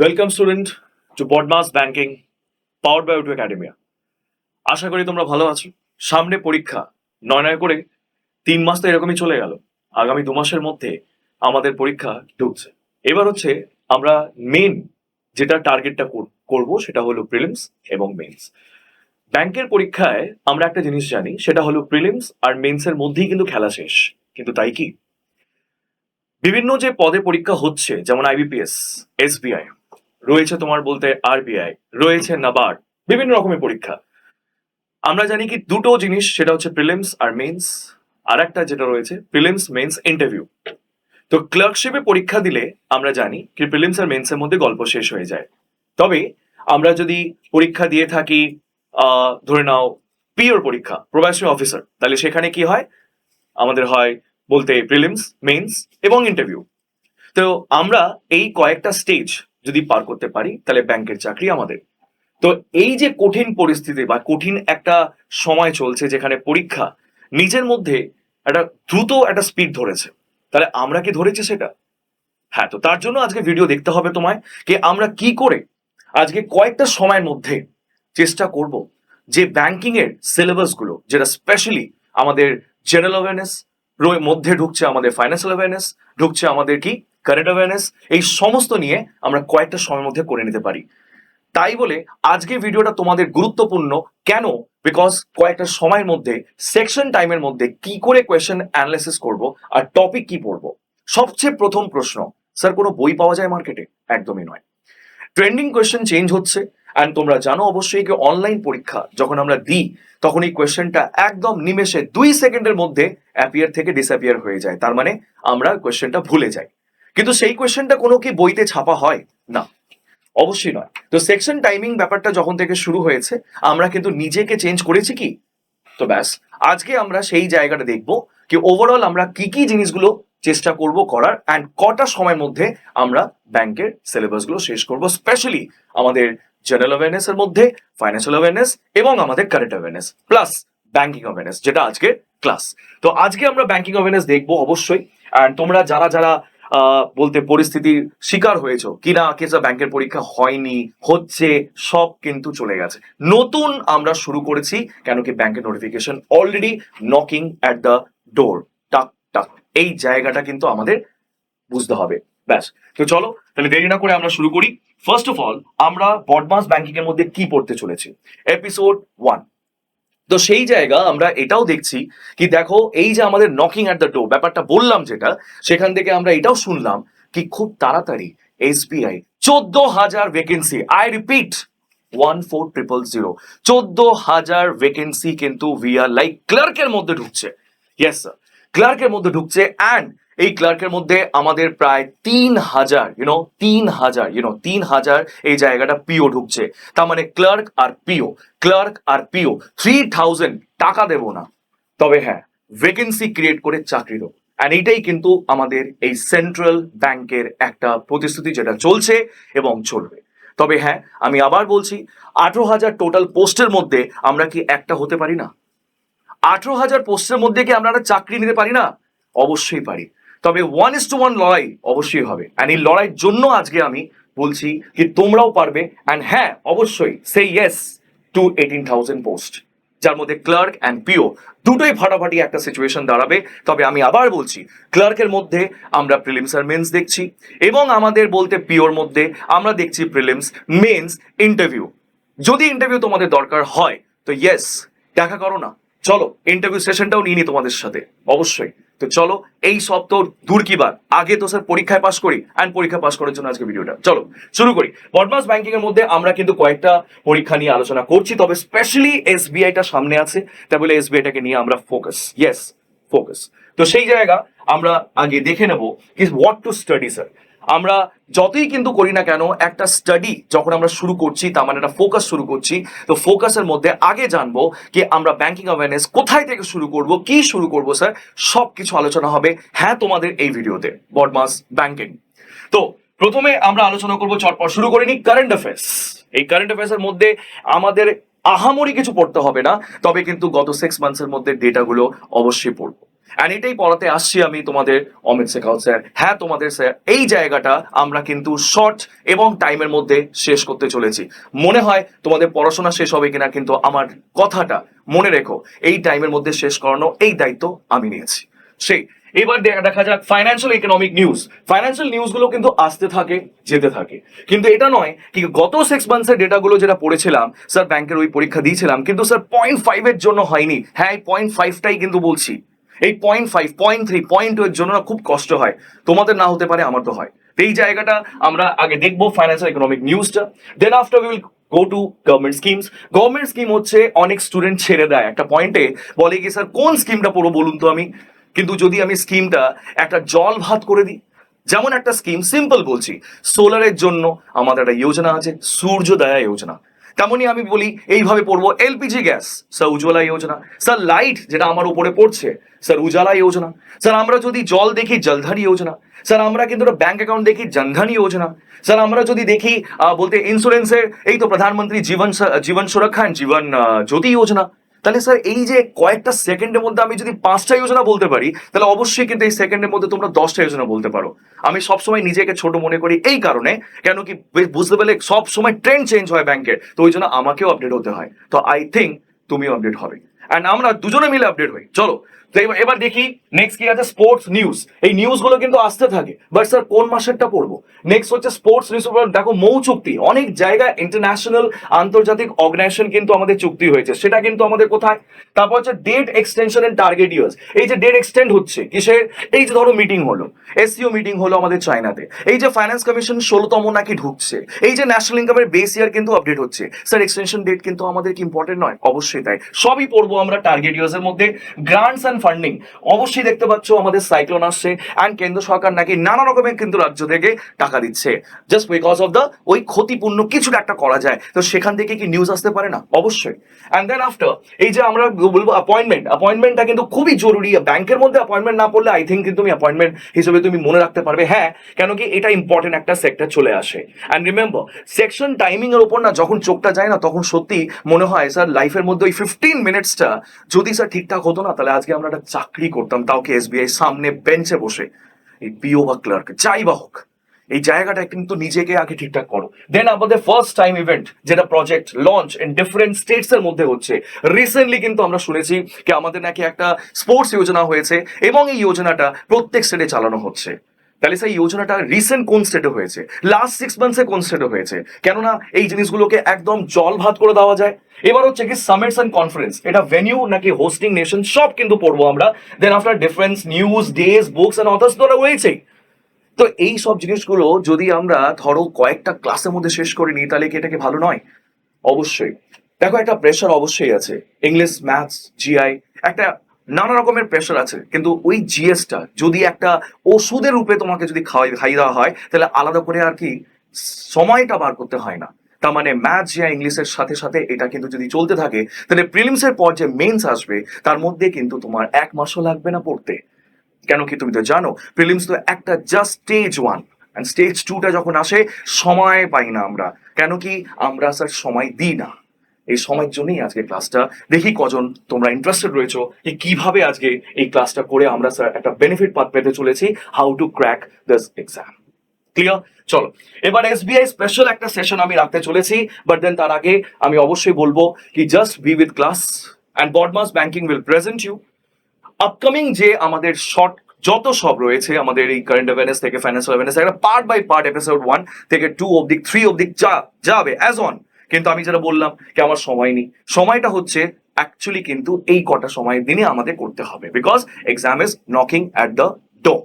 Welcome student to BODMAS banking powered by উটু academia. আশা করি তোমরা ভালো আছো। সামনে পরীক্ষা, নয় নয় করে 3 মাস তো এরকমই চলে গেল। আগামী 2 মাসের মধ্যে আমাদের পরীক্ষা ঢুকছে। এবার হচ্ছে আমরা মেন যেটা টার্গেটটা করব সেটা হলো প্রিলিমস এবং মেন্স। ব্যাংকের পরীক্ষায় আমরা একটা জিনিস জানি, সেটা হলো প্রিলিমস আর মেন্সের মধ্যেই কিন্তু খেলা শেষ। কিন্তু তাই কি? বিভিন্ন যে পদে পরীক্ষা হচ্ছে, যেমন আইবিপিএস, এসবিআই রয়েছে, তোমার বলতে আরবিআই রয়েছে, নাবার্ড, বিভিন্ন রকমের পরীক্ষা। আমরা জানি কি দুটো জিনিস, সেটা হচ্ছে প্রিলিমস আর মেন্স। আর একটা যেটা রয়েছে প্রিলিমস মেন্স ইন্টারভিউ। তো ক্লার্কশিপে পরীক্ষা দিলে আমরা জানি কি প্রিলিমস আর মেন্সের মধ্যে গল্প শেষ হয়ে যায়। তবে আমরা যদি পরীক্ষা দিয়ে থাকি, ধরে নাও পিওর পরীক্ষা, প্রবাসী অফিসার, তাহলে সেখানে কি হয়? আমাদের হয় বলতে প্রিলিমস, মেন্স এবং ইন্টারভিউ। তো আমরা এই কয়েকটা স্টেজ যদি পার করতে পারি তাহলে ব্যাংকের চাকরি আমাদের। তো এই যে কঠিন পরিস্থিতি বা কঠিন একটা সময় চলছে, যেখানে পরীক্ষা নিজের মধ্যে একটা দ্রুত একটা স্পিড ধরেছে, তাহলে আমরা কি ধরেছি সেটা? হ্যাঁ, তো তার জন্য আজকে ভিডিও দেখতে হবে তোমায়, যে আমরা কি করে আজকে কয়েকটা সময়ের মধ্যে চেষ্টা করব যে ব্যাংকিং এর সিলেবাস গুলো, যেটা স্পেশালি আমাদের জেনারেল অ্যাওয়ারনেস মধ্যে ঢুকছে, আমাদের ফাইন্যান্সিয়াল অ্যাওয়ারনেস ঢুকছে, আমাদের কি কারেন্ট অ্যাওয়ারনেস, এই সমস্ত নিয়ে আমরা কয়েকটা সময়ের মধ্যে করে নিতে পারি। তাই বলে আজকে ভিডিওটা তোমাদের গুরুত্বপূর্ণ কেন? বিকজ কয়েকটা সময়ের মধ্যে, সেকশন টাইমের মধ্যে কি করে কোয়েশ্চেন অ্যানালাইসিস করব আর টপিক কি পড়বো। সবচেয়ে প্রথম প্রশ্ন, স্যার কোনো বই পাওয়া যায় মার্কেটে? একদমই নয়। ট্রেন্ডিং কোয়েশ্চেন চেঞ্জ হচ্ছে। অ্যান্ড তোমরা জানো অবশ্যই কি অনলাইন পরীক্ষা যখন আমরা দিই, তখন এই কোয়েশ্চেনটা একদম নিমেষে 2 সেকেন্ডের মধ্যে অ্যাপিয়ার থেকে ডিসঅ্যাপিয়ার হয়ে যায়। তার মানে আমরা কোয়েশ্চেনটা ভুলে যাই। কিন্তু সেই কোয়েশ্চেনটা কোনো কি বইতে ছাপা হয়? না, অবশ্যই নয়। তো সেকশন টাইমিং ব্যাপারটা যখন থেকে শুরু হয়েছে, আমরা কিন্তু নিজেকে চেঞ্জ করেছি কি? তো ব্যাস, আজকে আমরা সেই জায়গাটা দেখবো কি ওভারঅল আমরা কি কি জিনিসগুলো চেষ্টা করব করার, অ্যান্ড কটা সময়ের মধ্যে আমরা ব্যাংকের সিলেবাস গুলো শেষ করব, স্পেশালি আমাদের জেনারেল অ্যাওয়ারনেস এর মধ্যে, ফাইন্যান্সিয়াল অ্যাওয়ারনেস এবং আমাদের current awareness plus banking awareness, যেটা আজকে ক্লাস। তো আজকে আমরা ব্যাংকিং অ্যাওয়ারনেস দেখবো অবশ্যই। অ্যান্ড তোমরা যারা যারা বলতে পরিস্থিতির শিকার হয়েছো কিনা, কেসা ব্যাংকের পরীক্ষা হয়নি, হচ্ছে, সব কিন্তু চলে গেছে। নতুন আমরা শুরু করেছি, কেন কি ব্যাংকের notification already knocking at the door, টাক টাক, এই জায়গাটা কিন্তু আমাদের বুঝতে হবে। ব্যাস, তো চলো তাহলে দেরি না করে আমরা শুরু করি। ফার্স্ট অফ অল, আমরা বডমাস ব্যাংকিং এর মধ্যে কি পড়তে চলেছি? এপিসোড 1। তো সেই জায়গা আমরা এটাও দেখছি কি, দেখো এই যে আমাদের নকিং অ্যাট দ্য ডোর ব্যাপারটা বললাম যেটা, সেখান থেকে আমরা এটাও শুনলাম কি খুব তাড়াতাড়ি SBI 14,000 vacancy, I repeat 14,000, 14,000 vacancy কিন্তু ভিআর লাইক ক্লার্কের মধ্যে ঢুকছে। ইয়েস স্যার, ক্লার্কের মধ্যে ঢুকছে। অ্যান্ড এই ক্লার্কের মধ্যে আমাদের প্রায় 3,000, 3,000 এই জায়গাটা পিও ঢুকছে। তার মানে ক্লার্ক আর পিও, ক্লার্ক আর পিও 3,000 টাকা দেবো না, তবে হ্যাঁ ভ্যাকেন্সি ক্রিয়েট করে চাকরি দেবো। অ্যান্ড এইটাই কিন্তু আমাদের এই সেন্ট্রাল ব্যাংকের একটা প্রতিশ্রুতি, যেটা চলছে এবং চলবে। তবে হ্যাঁ, আমি আবার বলছি, 18,000 টোটাল পোস্টের মধ্যে আমরা কি একটা হতে পারি না? 18,000 পোস্টের মধ্যে কি আমরা একটা চাকরি নিতে পারি না? অবশ্যই পারি। তবে 1:1 লড়াই অবশ্যই হবে। অ্যান্ড এই লড়াইয়ের জন্য আজকে আমি বলছি কি তোমরাও পারবে। অ্যান্ড হ্যাঁ, অবশ্যই সে ইয়েস টু 18,000 পোস্ট, যার মধ্যে ক্লার্ক অ্যান্ড পিও দুটোই ফাটাফাটি একটা সিচুয়েশন দাঁড়াবে। তবে আমি আবার বলছি, ক্লার্কের মধ্যে আমরা প্রিলিমস আর মেন্স দেখছি, এবং আমাদের বলতে পিওর মধ্যে আমরা দেখছি প্রিলিমস, মেন্স, ইন্টারভিউ। যদি ইন্টারভিউ তোমাদের দরকার হয় তো ইয়েস, দেখা করো না, চলো ইন্টারভিউ সেশনটাও নিয়ে নি তোমাদের সাথে অবশ্যই। তো চলো, এই সব তো দূর কি বাদ, আগে তো স্যার পরীক্ষায় পাস করি, অ্যান্ড পরীক্ষা পাস করার জন্য আজকে ভিডিওটা। চলো শুরু করি। বডমাস ব্যাংকিং এর মধ্যে আমরা কিন্তু কয়েকটা পরীক্ষা নিয়ে আলোচনা করছি, তবে স্পেশালি এসবিআইটা সামনে আছে, তাই বলে এসবিআইটাকে নিয়ে আমরা ফোকাস, ইয়েস ফোকাস। তো সেই জায়গা আমরা আগে দেখে নেব কি হোয়াট টু স্টাডি স্যার। আমরা যতই কিন্তু করি না কেন, একটা স্টাডি যখন আমরা শুরু করছি, তার মানে একটা ফোকাস শুরু করছি। তো ফোকাসের মধ্যে আগে জানবো কি আমরা ব্যাংকিং অ্যাওয়ারনেস কোথায় থেকে শুরু করব, কি শুরু করব স্যার, সব কিছু আলোচনা হবে হ্যাঁ তোমাদের এই ভিডিওতে বডমাস ব্যাংকিং। তো প্রথমে আমরা আলোচনা করবো, চটপট শুরু করে নি কারেন্ট অ্যাফেয়ার্স। এই কারেন্ট অ্যাফেয়ার্সের মধ্যে আমাদের আহামরি কিছু পড়তে হবে না, তবে কিন্তু গত 6 মান্থসের মধ্যে ডেটাগুলো অবশ্যই পড়বো। অ্যান্ড এটাই পড়াতে আসছি আমি তোমাদের অমিত শেখাওয়াত স্যার। হ্যাঁ তোমাদের স্যার, এই জায়গাটা আমরা কিন্তু শর্ট এবং টাইমের মধ্যে শেষ করতে চলেছি। মনে হয় তোমাদের পড়াশোনা শেষ হবে কিনা, কিন্তু আমার কথাটা মনে রেখো, এই টাইমের মধ্যে শেষ করানো এই দায়িত্ব আমি নিয়েছি। সেই এবার দেখা যাক ফাইন্যান্সিয়াল ইকোনমিক নিউজ। ফাইন্যান্সিয়াল নিউজগুলো কিন্তু আসতে থাকে যেতে থাকে, কিন্তু এটা নয় কি গত 6 মান্থসের ডেটাগুলো যেটা পড়েছিলাম স্যার, ব্যাংকের ওই পরীক্ষা দিয়েছিলাম, কিন্তু স্যার 0.5-এর জন্য হয়নি। হ্যাঁ, এই 0.5টাই কিন্তু বলছি, এই 0.5, 0.3, 0.2 এর জন্য না খুব কষ্ট হয়। তোমাদের না হতে পারে, আমার তো হয়। তো এই জায়গাটা আমরা আগে দেখবো ফাইন্যান্সিয়াল ইকোনমিক নিউজটা, then after will go to government schemes. Government scheme হচ্ছে অনেক স্টুডেন্ট ছেড়ে দেয় একটা পয়েন্টে, বলে কি স্যার কোন স্কিমটা পড়বো বলুন তো আমি। কিন্তু যদি আমি স্কিমটা একটা জল ভাত করে দিই, যেমন একটা স্কিম সিম্পল বলছি, সোলারের জন্য আমাদের একটা যোজনা আছে সূর্যোদয়া যোজনা, তেমনই আমি বলি এইভাবে পড়বো এলপিজি গ্যাস, স্যার উজ্জ্বলা যোজনা, স্যার লাইট যেটা আমার উপরে পড়ছে স্যার উজালা যোজনা, স্যার আমরা যদি জল দেখি জলধারী যোজনা, স্যার আমরা কিন্তু ব্যাংক অ্যাকাউন্ট দেখি জনধন যোজনা, স্যার আমরা যদি দেখি বলতে ইন্স্যুরেন্সের এই তো প্রধানমন্ত্রী জীবন সুরক্ষা জীবন জ্যোতি যোজনা। তাহলে স্যার এই যে কয়েকটা সেকেন্ডের মধ্যে আমি যদি 5টা যোজনা বলতে পারি, তাহলে অবশ্যই কিন্তু এই সেকেন্ডের মধ্যে তোমরা 10টা যোজনা বলতে পারো। আমি সবসময় নিজেকে ছোট মনে করি এই কারণে, কেন কি বুঝতে পারলে সব সময় ট্রেন্ড চেঞ্জ হয় ব্যাংকের, তো ওই জন্য আমাকেও আপডেট হতে হয়। তো আই থিঙ্ক তুমিও আপডেট হবে, অ্যান্ড আমরা দুজনে মিলে আপডেট হই। চলো তো এবার দেখি নেক্সট কি আছে, স্পোর্টস নিউজ। এই নিউজগুলো কিন্তু আসতে থাকে, বাট স্যার কোন মাসেরটা পড়বো? নেক্সট হচ্ছে স্পোর্টস নিউজ। দেখো মৌ চুক্তি, অনেক জায়গায় ইন্টারন্যাশনাল আন্তর্জাতিক অর্গানাইজেশন কিন্তু আমাদের চুক্তি হয়েছে, সেটা কিন্তু আমাদের কোথায়? তারপর হচ্ছে date extension and target years. এই যে ডেট এক্সটেন্ড হচ্ছে কিসের? এই যে ধরো মিটিং হলো, এসসিও মিটিং হলো আমাদের চায়নাতে, এই যে ফাইন্যান্স কমিশন 16তম নাকি ঢুকছে, এই যে ন্যাশনাল ইনকামের বেস ইয়ার কিন্তু আপডেট হচ্ছে, স্যার এক্সটেনশন ডেট কিন্তু আমাদের কি ইম্পর্টেন্ট নয়? অবশ্যই তাই, সবই পড়বো আমরা টার্গেট ইয়ার্স এর মধ্যে। গ্রান্টস অ্যান্ড ফান্ডিং, অবশ্যই দেখতে পাচ্ছ আমাদের সাইক্লোন আসছে, অ্যান্ড কেন্দ্র সরকার নাকি নানা রকমের কিন্তু রাজ্য থেকে টাকা দিচ্ছে, জাস্ট বিকজ অফ দ্য ওই ক্ষতিপূর্ণ কিছুটা একটা করা যায়, তো সেখান থেকে কি নিউজ আসতে পারে না? অবশ্যই। অ্যান্ড দেন আফটার এই যে আমরা বলবো অ্যাপয়েন্টমেন্টটা কিন্তু খুবই জরুরি। ব্যাংকের মধ্যে অ্যাপয়েন্টমেন্ট না পড়লে আই থিঙ্ক কিন্তু তুমি অ্যাপয়েন্টমেন্ট হিসেবে তুমি মনে রাখতে পারবে, হ্যাঁ কেন কি এটা ইম্পর্টেন্ট একটা সেক্টর চলে আসে। অ্যান্ড রিমেম্বার সেকশন টাইমিং এর উপর না যখন চোখটা যায় না, তখন সত্যি মনে হয় স্যার লাইফের মধ্যে ওই 15 মিনিটসটা যদি স্যার ঠিকঠাক হতো না, তাহলে আজকে আমরা একটা চাকরি করতাম, তাও কি এসবিআই সামনে বেঞ্চে বসে, এই পিও বা ক্লার্ক যাই বা হোক। এই জায়গাটা কিন্তু নিজেকে আগে ঠিকঠাক করো। দেন আমাদের ফার্স্ট টাইম ইভেন্ট যেটা project launch in different states এর মধ্যে হচ্ছে। রিসেন্টলি কিন্তু আমরা শুনেছি কি আমাদের নাকি একটা স্পোর্টস যোজনা হয়েছে, এবং এই যোজনাটা প্রত্যেক স্টেটে চালানো হচ্ছে। তাহলে সেই যোজনাটা রিসেন্ট কোন স্টেটে হয়েছে, লাস্ট 6 মান্থসে কোন স্টেটে হয়েছে? কেননা এই জিনিসগুলোকে একদম জল ভাত করে দেওয়া যায়। এবার হচ্ছে কি সামিটস এন্ড কনফারেন্স, এটা ভেনিউ নাকি হোস্টিং নেশন, সব কিন্তু পড়বো আমরা। Then after difference news days books and authors তো রয়েছেই। তো এই সব জিনিসগুলো যদি আমরা ধরো কয়েকটা ক্লাসের মধ্যে শেষ করে নিই, তাহলে কি এটা কি ভালো নয়? অবশ্যই। দেখো একটা প্রেশার অবশ্যই আছে, ইংলিশ ম্যাথস জিআই একটা নানা রকমের প্রেশার আছে, কিন্তু ওই জিএসটা যদি একটা ওষুধের রূপে তোমাকে যদি খাই দেওয়া হয়, তাহলে আলাদা করে আর কি সময়টা বার করতে হয় না। তার মানে ম্যাথ জিআই ইংলিশের সাথে সাথে এটা কিন্তু যদি চলতে থাকে, তাহলে প্রিলিমসের পর যে মেন্স আসবে তার মধ্যে কিন্তু তোমার 1 মাসও লাগবে না পড়তে। কেন কি তুমি তো জানো প্রিলিমস তো একটা জাস্ট স্টেজ 1, অ্যান্ড স্টেজ 2টা যখন আসে সময় পাই না আমরা। কেন কি আমরা স্যার সময় দিই না। এই সময়ের জন্যই আজকে ক্লাসটা। দেখি কজন তোমরা ইন্টারেস্টেড রয়েছো যে কিভাবে আজকে এই ক্লাসটা করে আমরা স্যার একটা বেনিফিট পাত পেতে চলেছি, how to crack this exam. Clear? চলো এবার এসবিআই স্পেশাল একটা সেশন আমি রাখতে চলেছি, বাট দেন তার আগে আমি অবশ্যই বলবো কি just be with class, and BODMAS banking will present you upcoming যে আমাদের শর্ট যত সব রয়েছে আমাদের এই কারেন্ট অ্যাওয়ারনেস থেকে ফাইন্যান্সিয়াল অ্যাওয়ারনেস, একটা পার্ট বাই পার্ট এপিসোড 1 থেকে 2 অবধি 3 অবধি যাবে অ্যাজ অন। কিন্তু আমি যেটা বললাম কি আমার সময় নেই, সময়টা হচ্ছে অ্যাকচুয়ালি কিন্তু এই কটা সময়ের দিনে আমাদের করতে হবে, because exam is knocking at the door.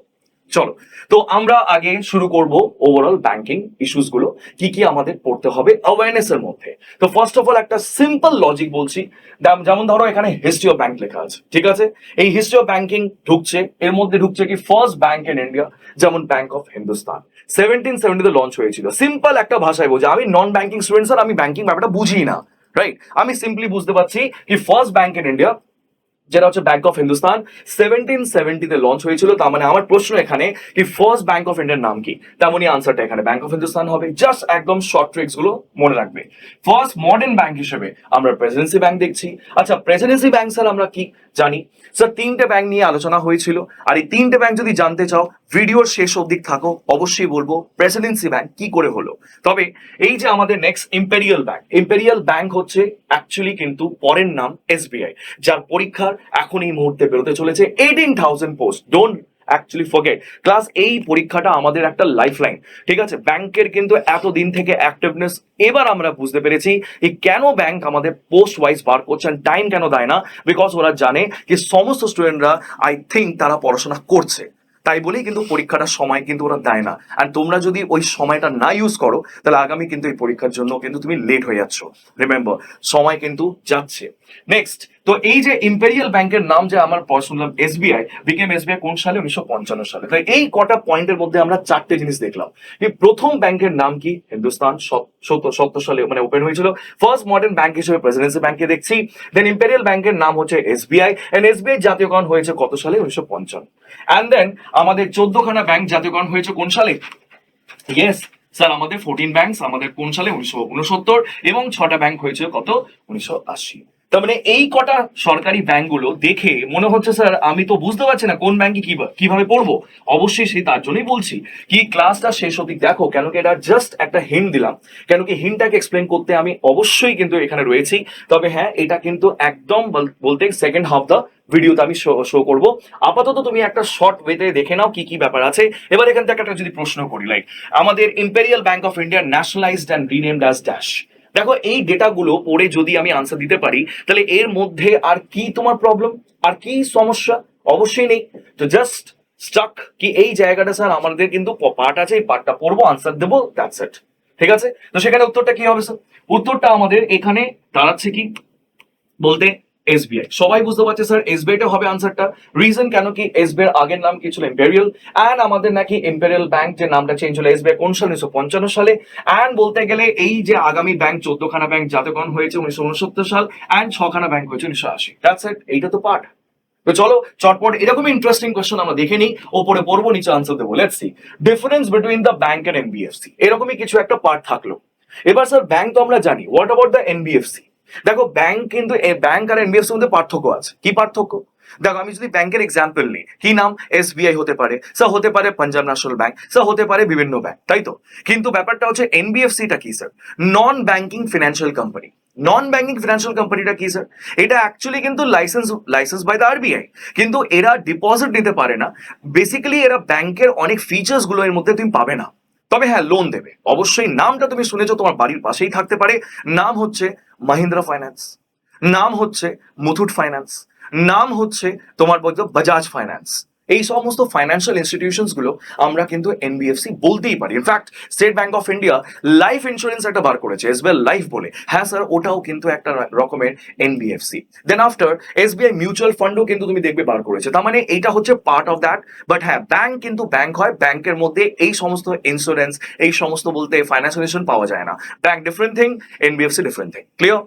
চলো তো আমরা আগে শুরু করব ওভারঅল ব্যাংকিং ইস্যুস গুলো কি কি আমাদের পড়তে হবে অ্যাওয়ারনেস এর মধ্যে। তো ফার্স্ট অফ অল একটা সিম্পল লজিক বলছি, যেমন ধরো এখানে হিস্ট্রি অফ ব্যাংক লেখা আছে, ঠিক আছে? এই হিস্ট্রি অফ ব্যাংকিং ঢুকছে, এর মধ্যে ঢুকছে কি ফার্স্ট ব্যাংক ইন ইন্ডিয়া, যেমন ব্যাংক অফ হিন্দুস্তান 1770 লঞ্চ হয়েছিল। সিম্পল একটা ভাষায় বোঝা, আমি নন ব্যাংকিং স্টুডেন্ট স্যার, আমি ব্যাংকিং ব্যাপারটা বুঝি না, রাইট? আমি সিম্পলি বুঝতে পারছি কি ফার্স্ট ব্যাংক ইন ইন্ডিয়া যেটা হচ্ছে ব্যাংক অফ হিন্দুস্তান 1770-তে লঞ্চ হয়েছিল। তার মানে আমার প্রশ্ন এখানে কি ফার্স্ট ব্যাংক অফ ইন্ডিয়ার নাম কি, তেমনই আনসারটা এখানে ব্যাংক অফ হিন্দুস্তান হবে। জাস্ট একদম শর্ট ট্রিক্স গুলো মনে রাখবে। ফার্স্ট মডার্ন ব্যাংক হিসেবে আমরা প্রেসিডেন্সি ব্যাংক দেখছি। আচ্ছা প্রেসিডেন্সি ব্যাংক স্যার আমরা কি জানি স্যার, তিনটে ব্যাংক নিয়ে আলোচনা হয়েছিল। আর এই তিনটে ব্যাংক যদি জানতে চাও ভিডিওর শেষ অবধি থাকো, অবশ্যই বলবো প্রেসিডেন্সি ব্যাংক কি করে হলো। তবে এই যে আমাদের নেক্সট ইম্পেরিয়াল ব্যাংক হচ্ছে অ্যাকচুয়ালি কিন্তু পরের নাম এসবিআই, যার পরীক্ষার এখন এই মুহূর্তে বেরোতে চলেছে 18,000 post. Don't actually forget class, এই পরীক্ষাটা আমাদের একটা লাইফ লাইন, ঠিক আছে। ব্যাংকের কিন্তু এতদিন থেকে অ্যাক্টিভনেস, এবার আমরা বুঝতে পেরেছি যে কেন ব্যাংক আমাদের পোস্ট ওয়াইজ বার করছেন, টাইম কেন দেয় না, বিকজ ওরা জানে যে সমস্ত স্টুডেন্টরা আই থিঙ্ক তারা পড়াশোনা করছে, তাই বলেই কিন্তু পরীক্ষাটার সময় কিন্তু ওরা দেয় না। আর তোমরা যদি ওই সময়টা না ইউজ করো তাহলে আগামী কিন্তু এই পরীক্ষার জন্য কিন্তু তুমি লেট হয়ে যাচ্ছ। রিমেম্বার, সময় কিন্তু যাচ্ছে। নেক্সট, তো এই যে ইম্পেরিয়াল ব্যাংকের নাম যে আমার শুনলাম এসবিআই, বিকেম এসবিআই কোন সালে? 1955 সালে। তাই এই কটা পয়েন্টের মধ্যে আমরা চারটে জিনিস দেখলাম। এই প্রথম ব্যাংকের নাম কি? হিন্দুস্তান 70 সালে মানে ওপেন হয়েছিল। ফার্স্ট মডার্ন ব্যাংক হিসেবে প্রেসিডেন্সি ব্যাংকে দেখছি। দেন ইম্পেরিয়াল ব্যাংকের নাম হচ্ছে এসবিআই, এন্ড এসবিআই জাতীয়করণ হয়েছে কত সালে? 1955। অ্যান্ড দেন আমাদের 14খানা ব্যাংক জাতীয়করণ হয়েছে কোন সালে? ইয়েস স্যার, আমাদের 14 ব্যাংক আমাদের কোন সালে? 1969। এবং 6টা ব্যাংক হয়েছে কত? 1980। তার মানে এই কটা সরকারি ব্যাংকগুলো দেখে মনে হচ্ছে স্যার আমি তো বুঝতে পারছি না কোন ব্যাংকে কিভাবে পড়বো। অবশ্যই সেই তার জন্যই বলছি কি ক্লাসটা শেষ অবধি দেখো, কেন কি এটা জাস্ট একটা হিন্ট দিলাম, কেন কি হিন্টটাকে এক্সপ্লেন করতে আমি অবশ্যই কিন্তু এখানে রয়েছি। তবে হ্যাঁ, এটা কিন্তু একদম বলতে সেকেন্ড হাফ দা ভিডিওতে আমি শো করব। আপাতত তুমি একটা শর্ট ওয়েতে দেখে নাও কি কি ব্যাপার আছে। এবার এখান থেকে একটা যদি প্রশ্ন করি, লাইক আমাদের imperial bank of India nationalised and renamed as dash. দেখো এই ডেটাগুলো পড়ে যদি আমি আনসার দিতে পারি তাহলে এর মধ্যে আর কি তোমার প্রবলেম, আর কি সমস্যা? অবশ্যই নেই। তো জাস্ট স্টাক কি এই জায়গাটা স্যার আমাদের কিন্তু পার্ট আছে, এই পার্টটা পড়বো, আনসার দেবো, দ্যাটস ইট। ঠিক আছে, তো সেখানে উত্তরটা কি হবে স্যার? উত্তরটা আমাদের এখানে দাঁড়াচ্ছে কি বলতে এসবিআই। সবাই বুঝতে পারছে স্যার এসবিআইটা হবে আনসারটা। রিজন কেন কি এসবিআই আগের নাম কি ছিল? ইম্পেরিয়াল। অ্যান্ড আমাদের নাকি ইম্পেরিয়াল ব্যাংক যে নামটা চেঞ্জ হলো এসবিআই কোন সালে? 1955 সালে। অ্যান্ড বলতে গেলে এই যে আগামী ব্যাংক 14খানা ব্যাংক জাতীয়করণ হয়েছে 1969 সাল, অ্যান্ড 6খানা ব্যাংক হয়েছে 1980। দ্যাটস ইট, এইটা তো পার্ট। তো চলো চটপট এরকমই ইন্টারেস্টিং কোশ্চেন আমরা দেখে নিই, ওপরে পড়বো নিচে আনসার দেবো। Let's see difference between the bank and NBFC. এরকমই কিছু একটা পার্ট থাকলো। এবার স্যার ব্যাংক তো আমরা জানি, হোয়াট অ্যাবাউট দ্য এনবিএফসি? দেখো ব্যাংক কিন্তু ব্যাংক আর এনবিএফসির মধ্যে পার্থক্য আছে। কি পার্থক্য? দেখো আমি যদি ব্যাংকের এক্সাম্পল নিই, কি নাম? এসবিআই হতে পারে স্যার, হতে পারে পাঞ্জাব ন্যাশনাল ব্যাংক স্যার, হতে পারে বিভিন্ন ব্যাংক, তাই তো। কিন্তু ব্যাপারটা হচ্ছে এনবিএফসিটা কি sir? Non banking financial company. Non banking financial কোম্পানিটা কি স্যার? এটা অ্যাকচুয়ালি কিন্তু লাইসেন্স বাই দ্য আরবিআই, কিন্তু এরা ডিপোজিট নিতে পারে না। বেসিক্যালি এরা ব্যাংকের অনেক ফিচার্স গুলো এর মধ্যে তুমি পাবে না। তবে হ্যাঁ, লোন দেবে অবশ্যই। নামটা তুমি শুনেছো, তোমার বাড়ির পাশেই থাকতে পারে। নাম হচ্ছে মাহিন্দ্রা ফাইন্যান্স, নাম হচ্ছে মুথুট ফাইন্যান্স, নাম হচ্ছে তোমার বলতো বাজাজ ফাইন্যান্স। এই সমস্ত ফাইন্যান্সিয়াল ইনস্টিটিউশনস গুলো আমরা কিন্তু এনবিএফসি বলতেই পারি। In fact state bank of India life insurance একটা বার করেছে, এসবিআই লাইফ বলে। হ্যাঁ স্যার, ওটাও কিন্তু একটা রকমের NBFC. Then after SBI mutual ফান্ডও কিন্তু তুমি দেখবে বার করেছে। তার মানে এইটা হচ্ছে পার্ট অফ দ্যাট। বাট হ্যাঁ, ব্যাংক কিন্তু ব্যাংক হয়, ব্যাংকের মধ্যে এই সমস্ত ইন্স্যুরেন্স, এই সমস্ত বলতে ফাইন্যান্সিয়াল ইনস্টিটিউশন পাওয়া যায় না। Bank different thing, NBFC different thing. Clear?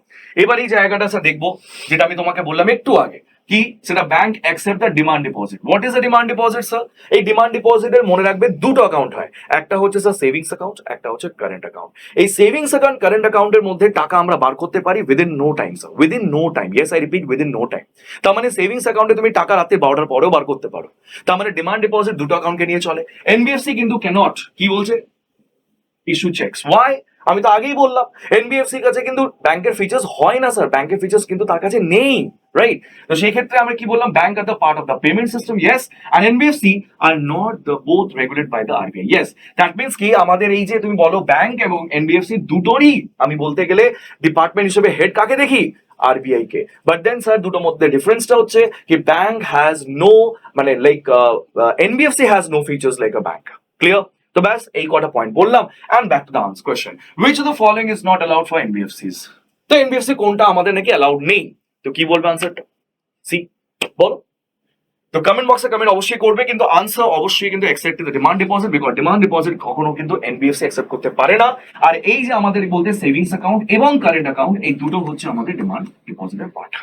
এবার এই জায়গাটা স্যার দেখবো যেটা আমি তোমাকে বললাম একটু আগে, কি সেটা? Bank accept the demand deposit. What is the demand deposit sir? এই ডিমান্ড ডিপোজিটের মনে রাখবে দুটো অ্যাকাউন্ট হয়, একটা হচ্ছে স্যার সেভিংস অ্যাকাউন্ট, একটা হচ্ছে কারেন্ট অ্যাকাউন্ট। এই সেভিংস অ্যাকাউন্ট কারেন্ট অ্যাকাউন্টের মধ্যে টাকা আমরা বার করতে পারি within no time sir, within no time. Yes I repeat, within no time. তার মানে সেভিংস অ্যাকাউন্টে তুমি টাকা রাতে 12টার পরেও বার করতে পারো। তার মানে ডিমান্ড ডিপোজিট দুটো অ্যাকাউন্টকে নিয়ে চলে। এনবিএফসি কিন্তু ক্যানট, কি বলছে? Issue checks. ওয়াই? আমি তো আগেই বললাম এনবিএফসির কাছে কিন্তু ব্যাংকের ফিচার্স হয় না স্যার, ব্যাংকের ফিচার্স কিন্তু তার কাছে নেই, রাইট? তো সেই ক্ষেত্রে আমরা কি বললাম? Bank are the part of the payment system, yes, আর NBFC are not the both regulated by the RBI, yes. That means কি আমাদের এই যে তুমি বলো ব্যাংক এবং এনবিএফসি দুটোরই আমি বলতে গেলে ডিপার্টমেন্ট হিসেবে হেড কাকে দেখি? আরবিআই কে। বাট দেন স্যার দুটোর মধ্যে ডিফারেন্সটা হচ্ছে কি ব্যাংক হ্যাজ নো মানে like NBFC has no features like a bank. Clear? তো ব্যাস এই কটা পয়েন্ট বললাম। And back to the answer question, which of the following is not allowed for NBFCs? তো এনবিএফসি কোনটা আমাদের নাকি অ্যালাউড নেই? তো কি বলবে আনসারটা? সি, বলো। তো কমেন্ট বক্সে কমেন্ট অবশ্যই করবে, কিন্তু আনসার অবশ্যই কিন্তু accept the demand deposit, because demand deposit কখনো কিন্তু এনবিএফসি অ্যাকসেপ্ট করতে পারে না। আর এই যে আমাদের বলতে সেভিংস অ্যাকাউন্ট এবং কারেন্ট অ্যাকাউন্ট, এই দুটো হচ্ছে আমাদের ডিমান্ড ডিপোজিটের পার্ট,